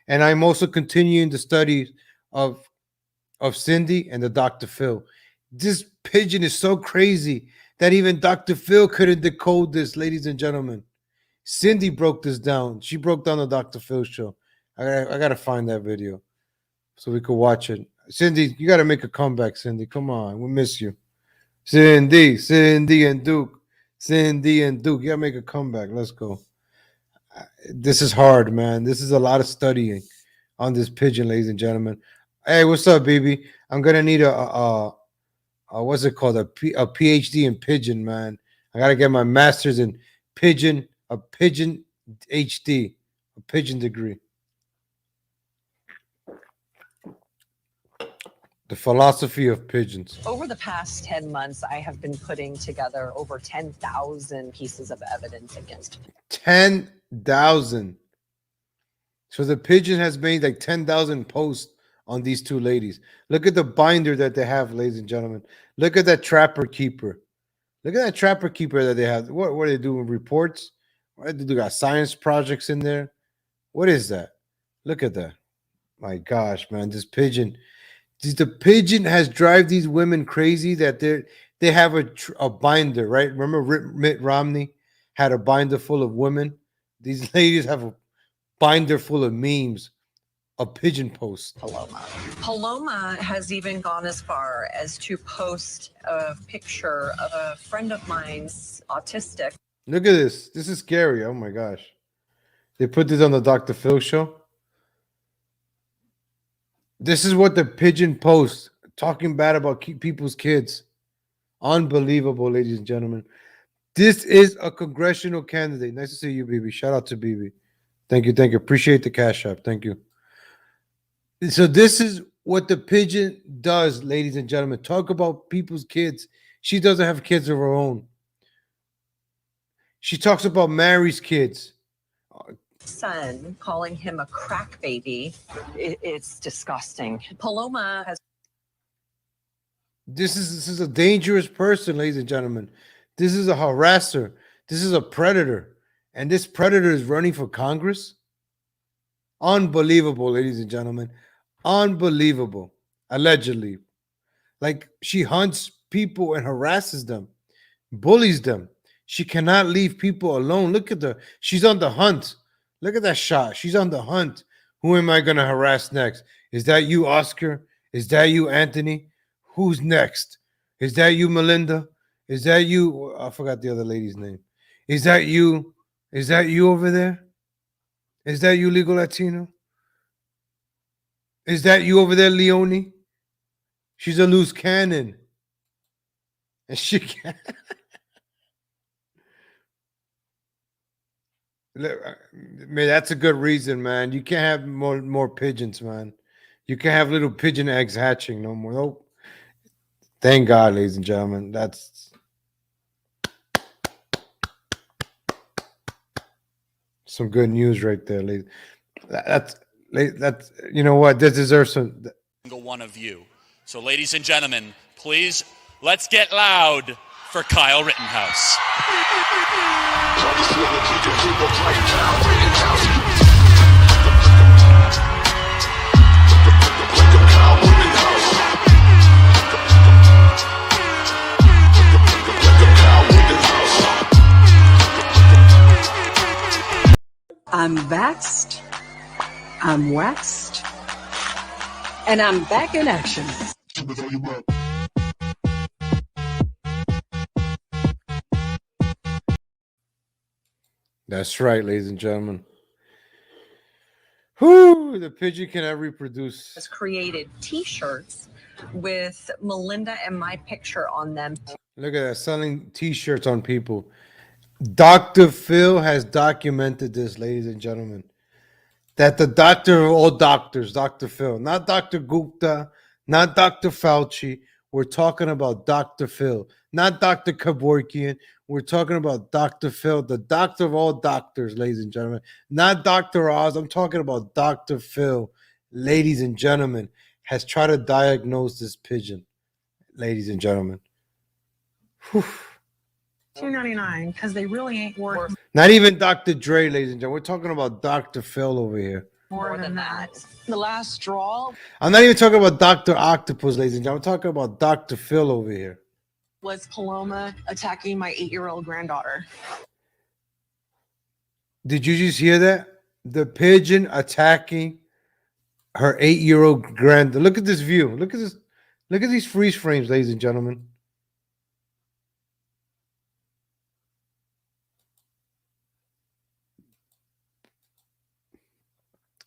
And I'm also continuing the study of Cindy and the Dr. Phil. This Pigeon is so crazy that even Dr. Phil couldn't decode this, ladies and gentlemen. Cindy broke this down. She broke down the Dr. Phil show. I gotta find that video so we could watch it. Cindy, you gotta make a comeback, Cindy. Come on, we miss you. Cindy and Duke. Cindy and Duke. You gotta make a comeback. Let's go. This is hard, man. This is a lot of studying on this Pigeon, ladies and gentlemen. Hey, what's up, baby? I'm gonna need a what's it called? A PhD in Pigeon, man. I gotta get my master's in Pigeon, a Pigeon HD, a Pigeon degree. The philosophy of pigeons. Over the past 10 months, I have been putting together over 10,000 pieces of evidence against 10,000. So the Pigeon has made like 10,000 posts on these two ladies. Look at the binder that they have, ladies and gentlemen. Look at that trapper keeper. Look at that trapper keeper that they have. What are they doing? Reports? What do they got? Science projects in there? What is that? Look at that. My gosh, man, this Pigeon. The Pigeon has drive these women crazy that they have a binder, right? Remember Mitt Romney had a binder full of women? These ladies have a binder full of memes, a Pigeon post. Paloma has even gone as far as to post a picture of a friend of mine's autistic. Look at this. This is scary. Oh my gosh. They put this on the Dr. Phil show. This is what the Pigeon posts, talking bad about people's kids. Unbelievable, ladies and gentlemen. This is a congressional candidate. Nice to see you, BB. Shout out to BB. Thank you. Thank you. Appreciate the cash app. Thank you. So this is what the Pigeon does, ladies and gentlemen. Talk about people's kids. She doesn't have kids of her own. She talks about Mary's kids. Son, calling him a crack baby. It's disgusting. Paloma has. This is a dangerous person, ladies and gentlemen. This is a harasser. This is a predator. And this predator is running for Congress? Unbelievable, ladies and gentlemen. Unbelievable. Allegedly. Like, she hunts people and harasses them, bullies them. She cannot leave people alone. Look at her. She's on the hunt. Look at that shot. She's on the hunt. Who am I going to harass next? Is that you, Oscar? Is that you, Anthony? Who's next? Is that you, Melinda? Is that you? I forgot the other lady's name. Is that you? Is that you over there? Is that you, Legal Latino? Is that you over there, Leonie? She's a loose cannon. And she can't. Man, that's a good reason, man. You can't have more pigeons, man. You can't have little pigeon eggs hatching no more. Nope. Thank God, ladies and gentlemen. That's some good news right there, ladies. That's you know what? This deserves some. Single one of you. So, ladies and gentlemen, please let's get loud for Kyle Rittenhouse. I'm vaxxed, I'm waxed, and I'm back in action. That's right, ladies and gentlemen. Whoo, the pigeon cannot reproduce. Has created T-shirts with Melinda and my picture on them. Look at that, selling T-shirts on people. Dr. Phil has documented this, ladies and gentlemen, that the doctor of all doctors, Dr. Phil, not Dr. Gupta, not Dr. Fauci. We're talking about Dr. Phil, not Dr. Kevorkian. We're talking about Dr. Phil, the doctor of all doctors, ladies and gentlemen, not Dr. Oz. I'm talking about Dr. Phil, ladies and gentlemen, has tried to diagnose this pigeon, ladies and gentlemen. Whew. $2.99 because they really ain't worth Not even Dr. Dre, ladies and gentlemen. We're talking about Dr. Phil over here. more than that. The last straw I'm not even talking about Dr. Octopus, ladies and gentlemen. I'm talking about Dr. Phil over here. was Paloma attacking my 8-year-old granddaughter. Did you just hear that? The pigeon attacking her 8-year-old granddaughter. Look at this view. Look at this. Look at these freeze frames, ladies and gentlemen.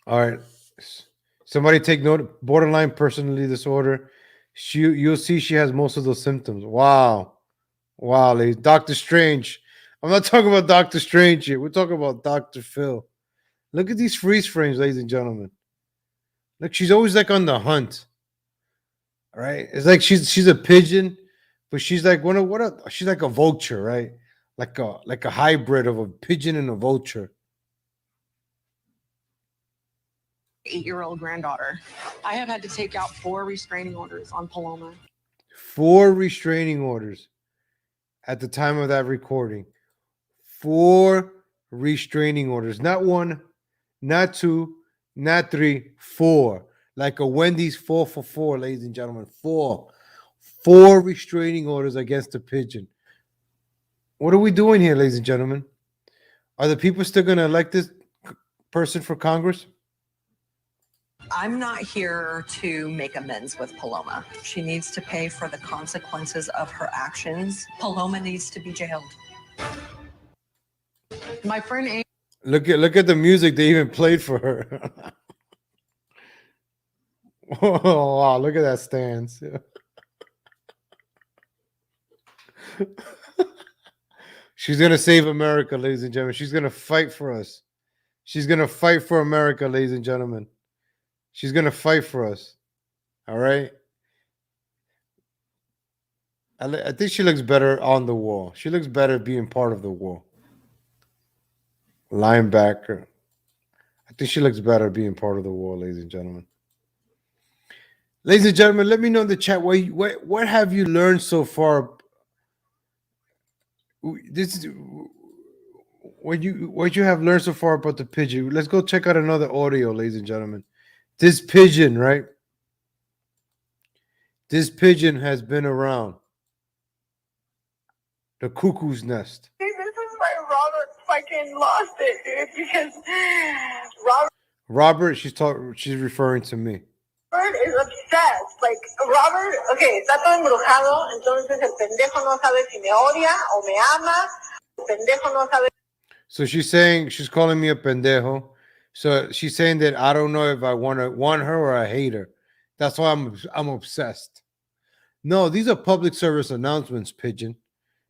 All right. Somebody take note. Borderline personality disorder. You'll see she has most of those symptoms. Wow. Wow, ladies. Dr. Strange. I'm not talking about Dr. Strange here. We're talking about Dr. Phil. Look at these freeze frames, ladies and gentlemen. Look, she's always like on the hunt. All right. It's like she's a pigeon, but she's like she's like a vulture, right? Like a hybrid of a pigeon and a vulture. 8-year-old granddaughter. I have had to take out 4 restraining orders on Paloma. 4 restraining orders at the time of that recording. 4 restraining orders. Not 1, not 2, not 3, 4. Like a Wendy's 4 for 4, ladies and gentlemen. 4. 4 restraining orders against the pigeon. What are we doing here, ladies and gentlemen? Are the people still going to elect this person for Congress? I'm not here to make amends with Paloma. She needs to pay for the consequences of her actions. Paloma needs to be jailed. My friend Amy. Look at the music they even played for her. Oh, wow, look at that stance. She's going to save America, ladies and gentlemen. She's going to fight for us. She's going to fight for America, ladies and gentlemen. She's going to fight for us. All right? I think she looks better on the wall. She looks better being part of the wall. Linebacker. I think she looks better being part of the wall, ladies and gentlemen. Ladies and gentlemen, let me know in the chat what have you learned so far. This is what you have learned so far about the pigeon. Let's go check out another audio, ladies and gentlemen. This pigeon, right? This pigeon has been around. The cuckoo's nest. This is why Robert fucking lost it, dude, because Robert, she's referring to me. Robert is obsessed. Like, Robert, okay, está todo embrujado, entonces el pendejo no sabe si me odia o me ama. El pendejo no sabe. So she's calling me a pendejo. So she's saying that I don't know if I want her or I hate her. That's why I'm obsessed. No, these are public service announcements, Pigeon.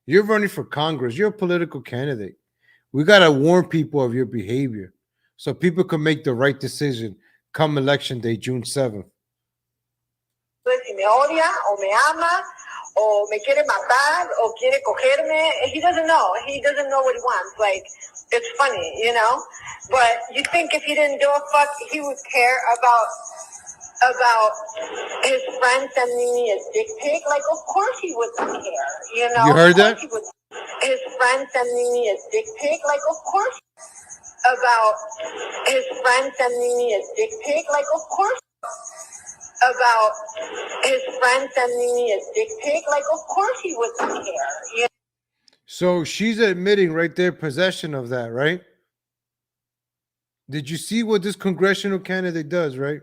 You're running for Congress. You're a political candidate. We got to warn people of your behavior so people can make the right decision come election day, June 7th. Si me odia o me ama o me quiere matar o quiere cogerme. He doesn't know. He doesn't know what he wants. Like, it's funny, you know? But you think if he didn't give a fuck, he would care about his friend sending me a dick pic? Like, of course he wouldn't care, you know? You heard that? His friend sending me a dick pic? Like, of course. About his friend sending me a dick pic? Like, of course. About his friend sending me a dick pic? Like, of course he wouldn't care, you know? So she's admitting right there possession of that, right? Did you see what this congressional candidate does, right?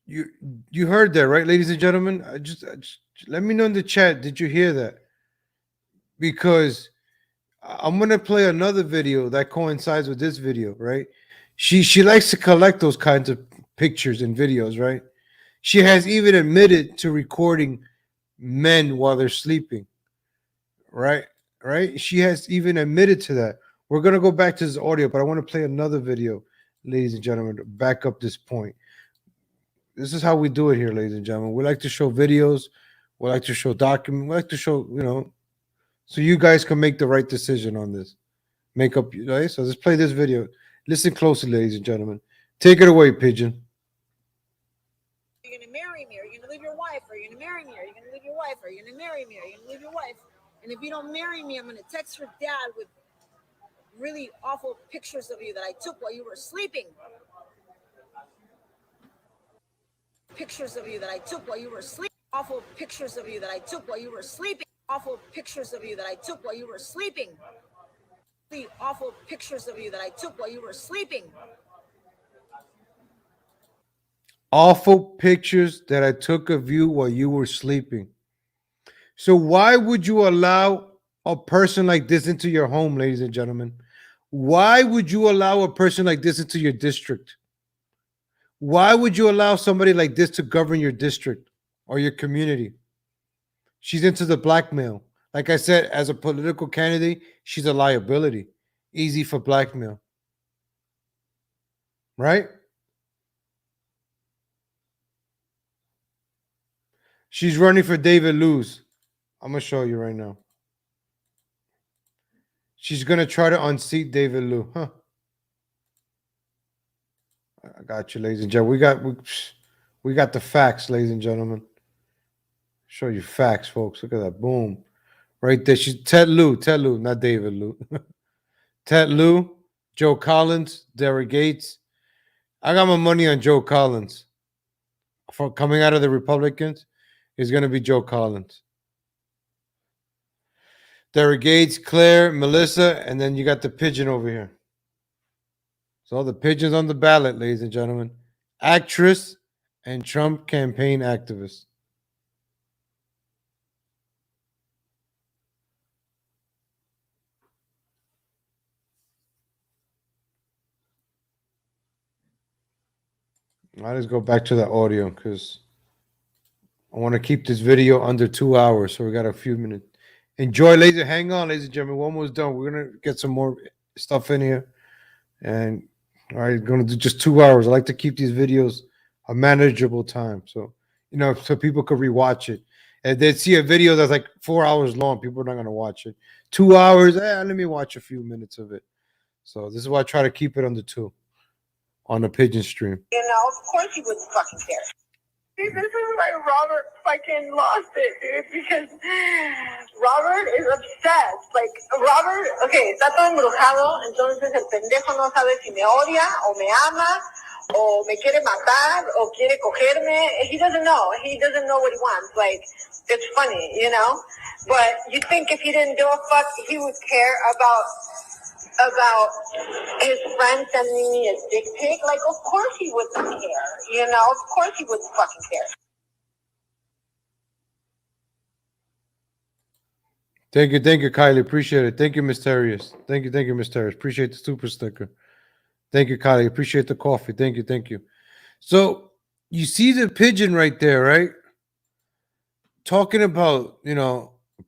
You heard that, right, ladies and gentlemen? Just let me know in the chat. Did you hear that? Because I'm gonna play another video that coincides with this video, right? She likes to collect those kinds of pictures and videos, right? She has even admitted to recording men while they're sleeping. right? Right? She has even admitted to that. We're gonna go back to this audio, but I want to play another video, ladies and gentlemen, to back up this point. This is how we do it here, ladies and gentlemen. We like to show videos, we like to show documents, we like to show, so you guys can make the right decision on this. Make up, right? So let's play this video. Listen closely, ladies and gentlemen. Take it away, Pigeon. Are you gonna marry me? Are you gonna leave your wife? Are you gonna marry me? Are you gonna leave your wife? Are you gonna marry me? Are you gonna leave your wife? And if you don't marry me, I'm gonna text your dad with really awful pictures of you that I took while you were sleeping. Pictures of you that I took while you were sleeping. Awful pictures of you that I took while you were sleeping. Awful pictures of you that I took while you were sleeping. Really awful pictures of you that I took while you were sleeping. Awful pictures that I took of you while you were sleeping. So why would you allow a person like this into your home, ladies and gentlemen? Why would you allow a person like this into your district? Why would you allow somebody like this to govern your district or your community? She's into the blackmail. Like I said, as a political candidate, she's a liability. Easy for blackmail. Right? She's running for David Lewis. I'm going to show you right now. She's going to try to unseat David Liu. Huh. I got you, ladies and gentlemen. We got the facts, ladies and gentlemen. Show you facts, folks. Look at that. Boom. Right there. She's Ted Lieu, not David Liu. Ted Lieu, Joe Collins, Derek Gates. I got my money on Joe Collins. For coming out of the Republicans, is going to be Joe Collins. Derek Gates, Claire, Melissa, and then you got the Pigeon over here. So the Pigeon's on the ballot, ladies and gentlemen. Actress and Trump campaign activist. I'll just go back to the audio because I want to keep this video under 2 hours. So we got a few minutes. Enjoy, ladies. Hang on, ladies and gentlemen. We're almost done. We're going to get some more stuff in here. And all right, going to do just 2 hours. I like to keep these videos a manageable time. So, so people could rewatch it. And they'd see a video that's like 4 hours long. People are not going to watch it. 2 hours, let me watch a few minutes of it. So this is why I try to keep it under 2 on the Pigeon stream. Of course he wouldn't fucking care. This is why Robert fucking lost it, dude, because Robert is obsessed. Like, Robert, okay, está todo embrujado, entonces el pendejo no sabe si me odia o me ama o me quiere matar o quiere cogerme. He doesn't know. He doesn't know what he wants. Like, it's funny, But you think if he didn't give a fuck, he would care about his friend sending me a dick pic? Like, of course he wouldn't care, Of course he wouldn't fucking care. Thank you, Kylie. Appreciate it. Thank you, Mysterious. Thank you, Mysterious. Appreciate the super sticker. Thank you, Kylie. Appreciate the coffee. Thank you. So you see the Pigeon right there, right? Talking about,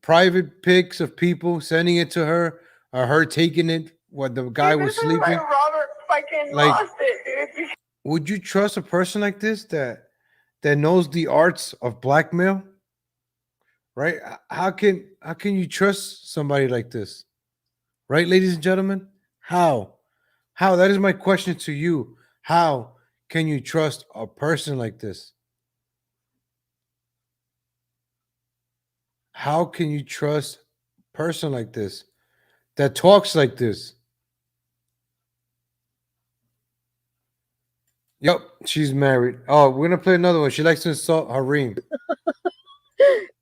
private pics of people, sending it to her, or her taking it when the guy was sleeping. Like Robert fucking lost it, dude. Would you trust a person like this that knows the arts of blackmail? Right? How can you trust somebody like this? Right, ladies and gentlemen? How? That is my question to you. How can you trust a person like this? How can you trust a person like this that talks like this? Yep, she's married. Oh, we're gonna play another one. She likes to insult Hareem.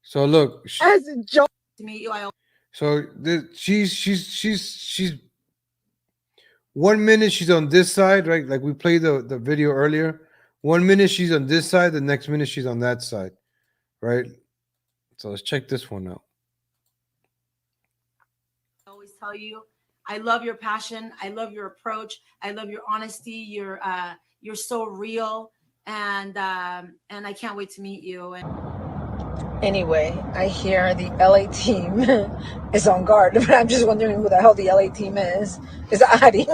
So look, As a joke to meet you, so she's 1 minute she's on this side, right? Like we played the video earlier. 1 minute she's on this side, the next minute she's on that side, right? So let's check this one out. I always tell you, I love your passion. I love your approach. I love your honesty. You're so real, and I can't wait to meet you. And Anyway, I hear the LA team is on guard, but I'm just wondering who the hell the LA team is. Is that Harim?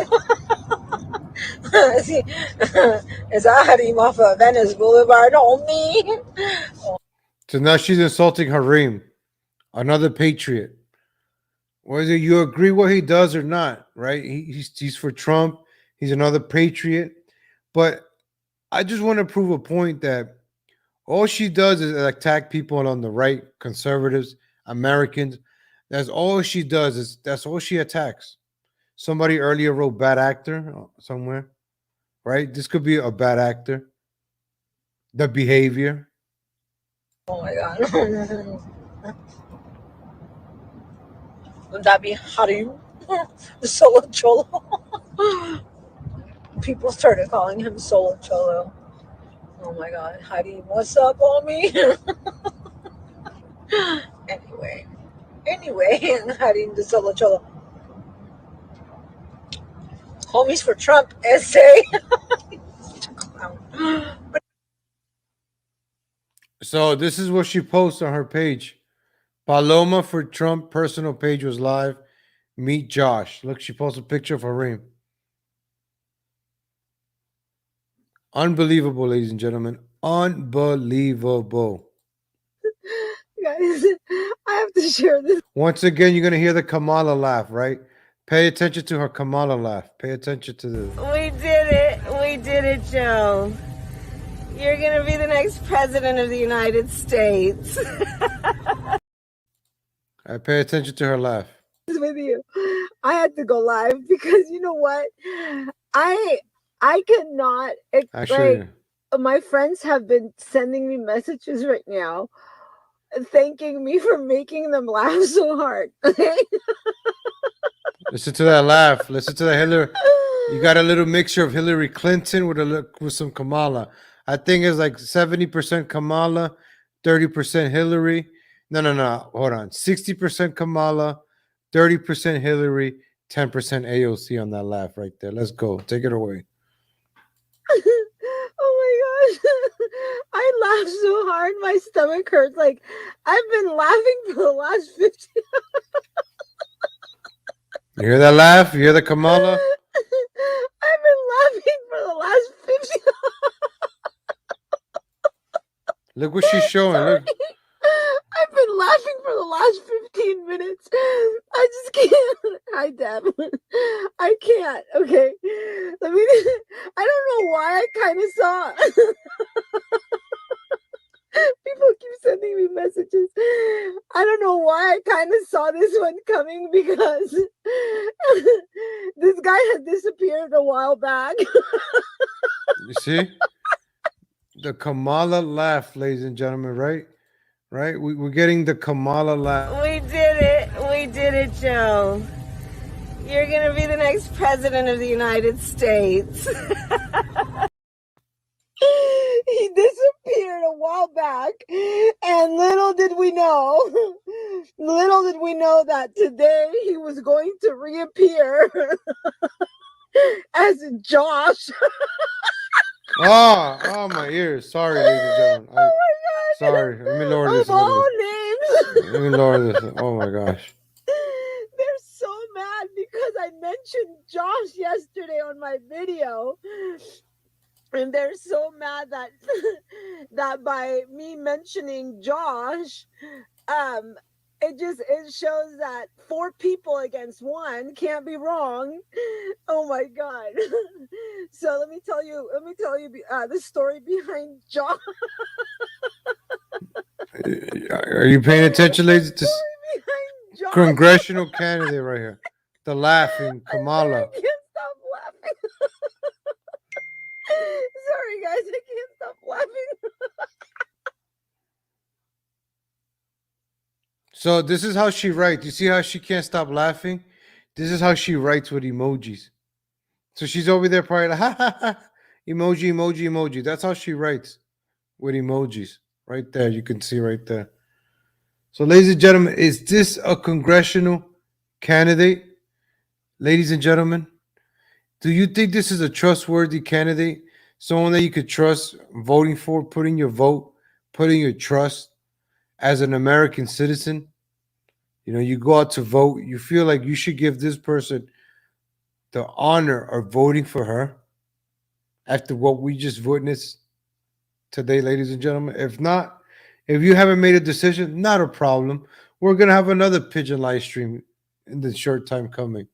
Is that Harim off of Venice Boulevard, homie? So now she's insulting Harim, another patriot. Whether you agree what he does or not, right? He's for Trump. He's another patriot. But I just want to prove a point that all she does is attack people on the right, conservatives, Americans. That's all she does. That's all she attacks. Somebody earlier wrote bad actor somewhere, right? This could be a bad actor. The behavior. Oh my God. Would that be Harim? The Solo Cholo? People started calling him Solo Cholo. Oh my God. Harim, what's up, homie? Anyway, Harim the Solo Cholo. Homies for Trump, essay. So this is what she posts on her page. Paloma for Trump personal page was live. Meet Josh. Look, she posted a picture of Harim. Unbelievable, ladies and gentlemen. Unbelievable. Guys, I have to share this. Once again, you're going to hear the Kamala laugh, right? Pay attention to her Kamala laugh. Pay attention to the... We did it. We did it, Joe. You're going to be the next president of the United States. I pay attention to her laugh. With you, I had to go live because you know what? I cannot. Actually, my friends have been sending me messages right now, thanking me for making them laugh so hard. Okay. listen to that laugh. Listen to the Hillary. You got a little mixture of Hillary Clinton with some Kamala. I think it's like 70% Kamala, 30% Hillary. No. Hold on. 60% Kamala, 30% Hillary, 10% AOC on that laugh right there. Let's go. Take it away. Oh my gosh. I laughed so hard. My stomach hurts. Like, I've been laughing for the last 15. You hear that laugh? You hear the Kamala? I've been laughing for the last 15. Look what she's showing. Look. I've been laughing for the last 15 minutes. I just can't. Hi, Deb. I can't. Okay. I don't know why I kind of saw. People keep sending me messages. I don't know why I kind of saw this one coming because this guy had disappeared a while back. You see? The Kamala laugh, ladies and gentlemen, right? Right? We're getting the Kamala laugh. We did it. We did it, Joe. You're going to be the next president of the United States. He disappeared a while back, and little did we know that today he was going to reappear as Josh. Oh, my ears. Sorry, ladies and gentlemen. Oh my God. Sorry. Let me lower this a All little bit. names. Let me lower this. Oh my gosh. They're so mad because I mentioned Josh yesterday on my video. And they're so mad that that by me mentioning Josh, it shows that 4 people against 1 can't be wrong. Oh my God. So let me tell you the story behind Josh. Are you paying attention, ladies? This congressional candidate right here. The laughing Kamala. I can't stop laughing. Sorry guys, I can't stop laughing. So this is how she writes. You see how she can't stop laughing? This is how she writes with emojis. So she's over there probably like, ha ha ha, emoji, emoji, emoji. That's how she writes with emojis. Right there, you can see right there. So ladies and gentlemen, is this a congressional candidate? Ladies and gentlemen, do you think this is a trustworthy candidate? Someone that you could trust voting for, putting your vote, putting your trust? as an American citizen, you go out to vote, you feel like you should give this person the honor of voting for her after what we just witnessed today, ladies and gentlemen. If not, if you haven't made a decision, not a problem. We're going to have another Pigeon live stream in the short time coming,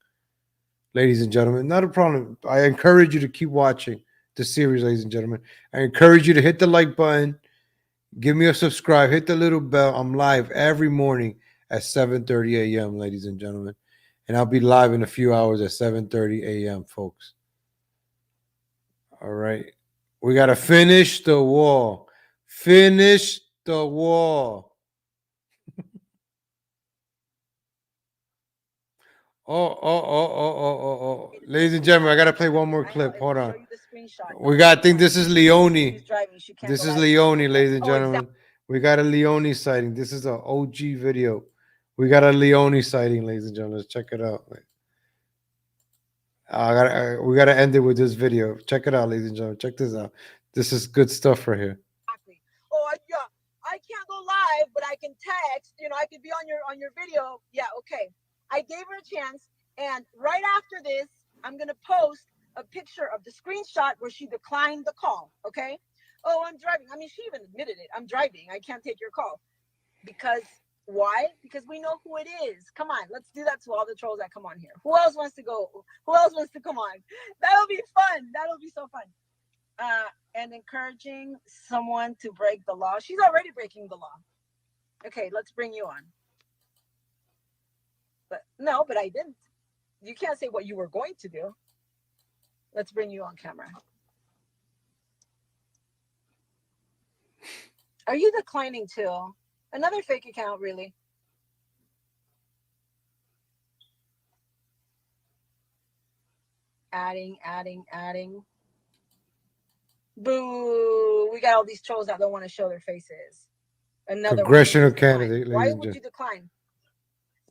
ladies and gentlemen. Not a problem. I encourage you to keep watching the series, ladies and gentlemen. I encourage you to hit the like button, give me a subscribe, hit the little bell. I'm live every morning at 7:30 a.m., ladies and gentlemen. And I'll be live in a few hours at 7:30 a.m., folks. All right. We got to finish the wall. Finish the wall. Oh. Ladies and gentlemen, I got to play one more clip. Hold on. We got, I think this is Leone. This is Leone, ladies and gentlemen. We got a Leone sighting. This is an OG video. We got a Leone sighting, ladies and gentlemen. Let's check it out. We gotta end it with this video. Check it out, ladies and gentlemen. Check this out. This is good stuff right here. Oh yeah, I can't go live, but I can text. I could be on your video. Yeah, okay. I gave her a chance, and right after this, I'm gonna post a picture of the screenshot where she declined the call. Okay. Oh, I'm driving. I mean, she even admitted it. I'm driving. I can't take your call. Because why? Because we know who it is. Come on, let's do that to all the trolls that come on here. Who else wants to go? Who else wants to come on? That'll be fun. That'll be so fun. And encouraging someone to break the law. She's already breaking the law. Okay, let's bring you on. But I didn't. You can't say what you were going to do. Let's bring you on camera. Are you declining too? Another fake account, really? Adding. Boo! We got all these trolls that don't want to show their faces. Another Congressional candidate, ladies Why and would you gentlemen. decline?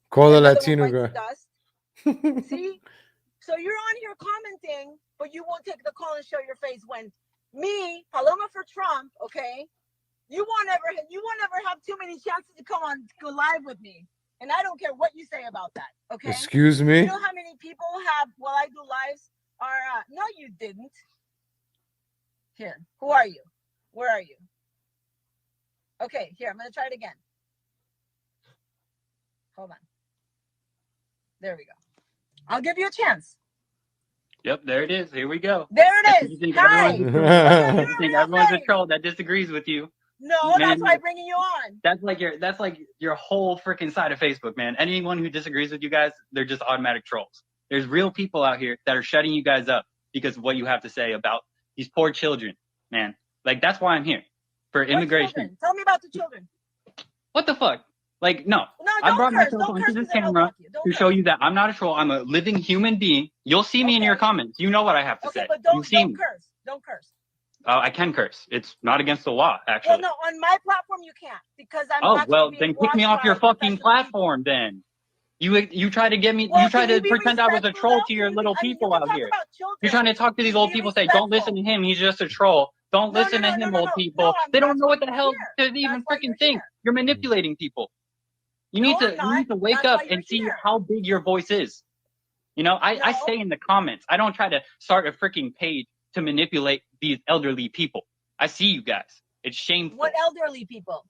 Call the Another Latino one girl. bites dust. See? So you're on here commenting, but you won't take the call and show your face when me, Paloma for Trump, okay? You won't ever have too many chances to come on, go live with me. And I don't care what you say about that, okay? Excuse me? You know how many people have, while I do lives, are, no, you didn't. Here, who are you? Where are you? Okay, here, I'm going to try it again. Hold on. There we go. I'll give you a chance. Yep, there it is. Here we go. There it is. You think Hi. everyone's a troll that disagrees with you. No, Man, that's why I'm bringing you on. That's like your whole freaking side of Facebook, man. Anyone who disagrees with you guys, they're just automatic trolls. There's real people out here that are shutting you guys up because of what you have to say about these poor children, man. Like, that's why I'm here. For immigration. Children? Tell me about the children. What the fuck? Like, no. I don't brought curse. myself Don't onto curse this because I don't camera like you. Don't to show you that I'm not a troll. I'm a living human being. You'll see me in your comments. You know what I have to Okay, say. but You don't see me. curse. Don't curse. I can curse. It's not against the law, actually. Well, no, on my platform you can't because I'm Oh, actually well, being then kick me watched off your by fucking platform then. You try to get me, Well, you try can you to be pretend I was a respectful, troll though? to your little I mean, people you can out talk here. about children. You're trying to talk to these old people, say, don't listen to him, he's just a troll. Don't listen to him, old people. They don't know what the hell to even freaking think. You're manipulating people. You need to wake up and see how big your voice is. You know, I say in the comments, I don't try to start a freaking page to manipulate these elderly people. I see you guys. It's shameful. What elderly people?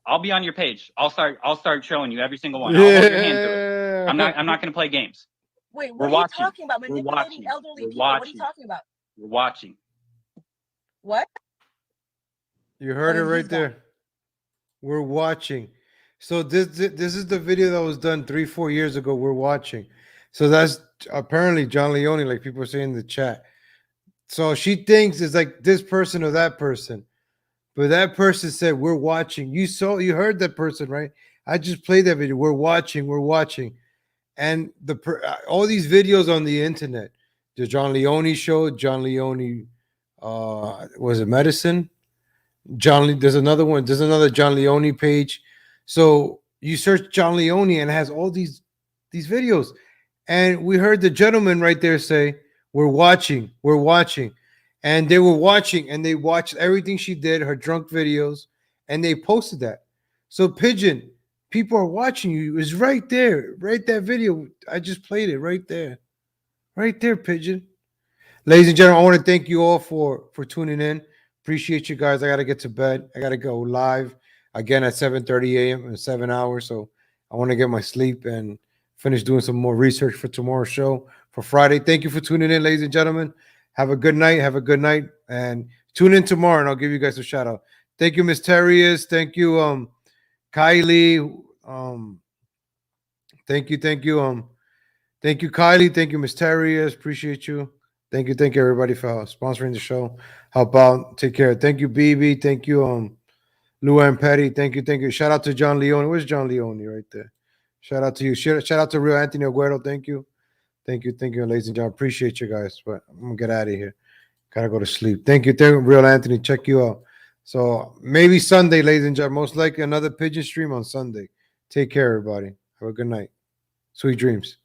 I'll be on your page. I'll start showing you every single one. I'll hold your hand to it. I'm not going to play games. Wait, We're what are you watching. talking about? We're Manipulating watching. elderly We're people? What are you watching. talking about? We're watching. What? You heard it right there. We're watching. So this is the video that was done 3-4 years ago. We're watching. So that's apparently John Leone, like people are saying in the chat. So she thinks it's like this person or that person. But that person said, we're watching. You heard that person, right? I just played that video. We're watching. And all these videos on the internet, the John Leone show, John Leone, was it Medicine? There's another one. There's another John Leone page. So you search John Leone and it has all these videos. And we heard the gentleman right there say, we're watching. And they were watching and they watched everything she did, her drunk videos, and they posted that. So Pigeon, people are watching you. It's right there. Right that video. I just played it right there. Right there, Pigeon. Ladies and gentlemen, I want to thank you all for tuning in. Appreciate you guys. I got to get to bed. I got to go live again at 7:30 a.m. in 7 hours. So I want to get my sleep and finish doing some more research for tomorrow's show for Friday. Thank you for tuning in, ladies and gentlemen. Have a good night. Have a good night. And tune in tomorrow, and I'll give you guys a shout out. Thank you, Mysterious. Thank you, Kylie. Thank you, thank you, Kylie. Thank you, Mysterious. Appreciate you. Thank you, everybody for sponsoring the show. Help out. Take care. Thank you, BB. Thank you, Luann Petty. Thank you. Shout out to John Leone. Where's John Leone right there? Shout out to you. Shout out to Real Anthony Aguero. Thank you, ladies and gentlemen. Appreciate you guys. But I'm gonna get out of here. Gotta go to sleep. Thank you, Real Anthony. Check you out. So maybe Sunday, ladies and gentlemen. Most likely another Pigeon stream on Sunday. Take care, everybody. Have a good night. Sweet dreams.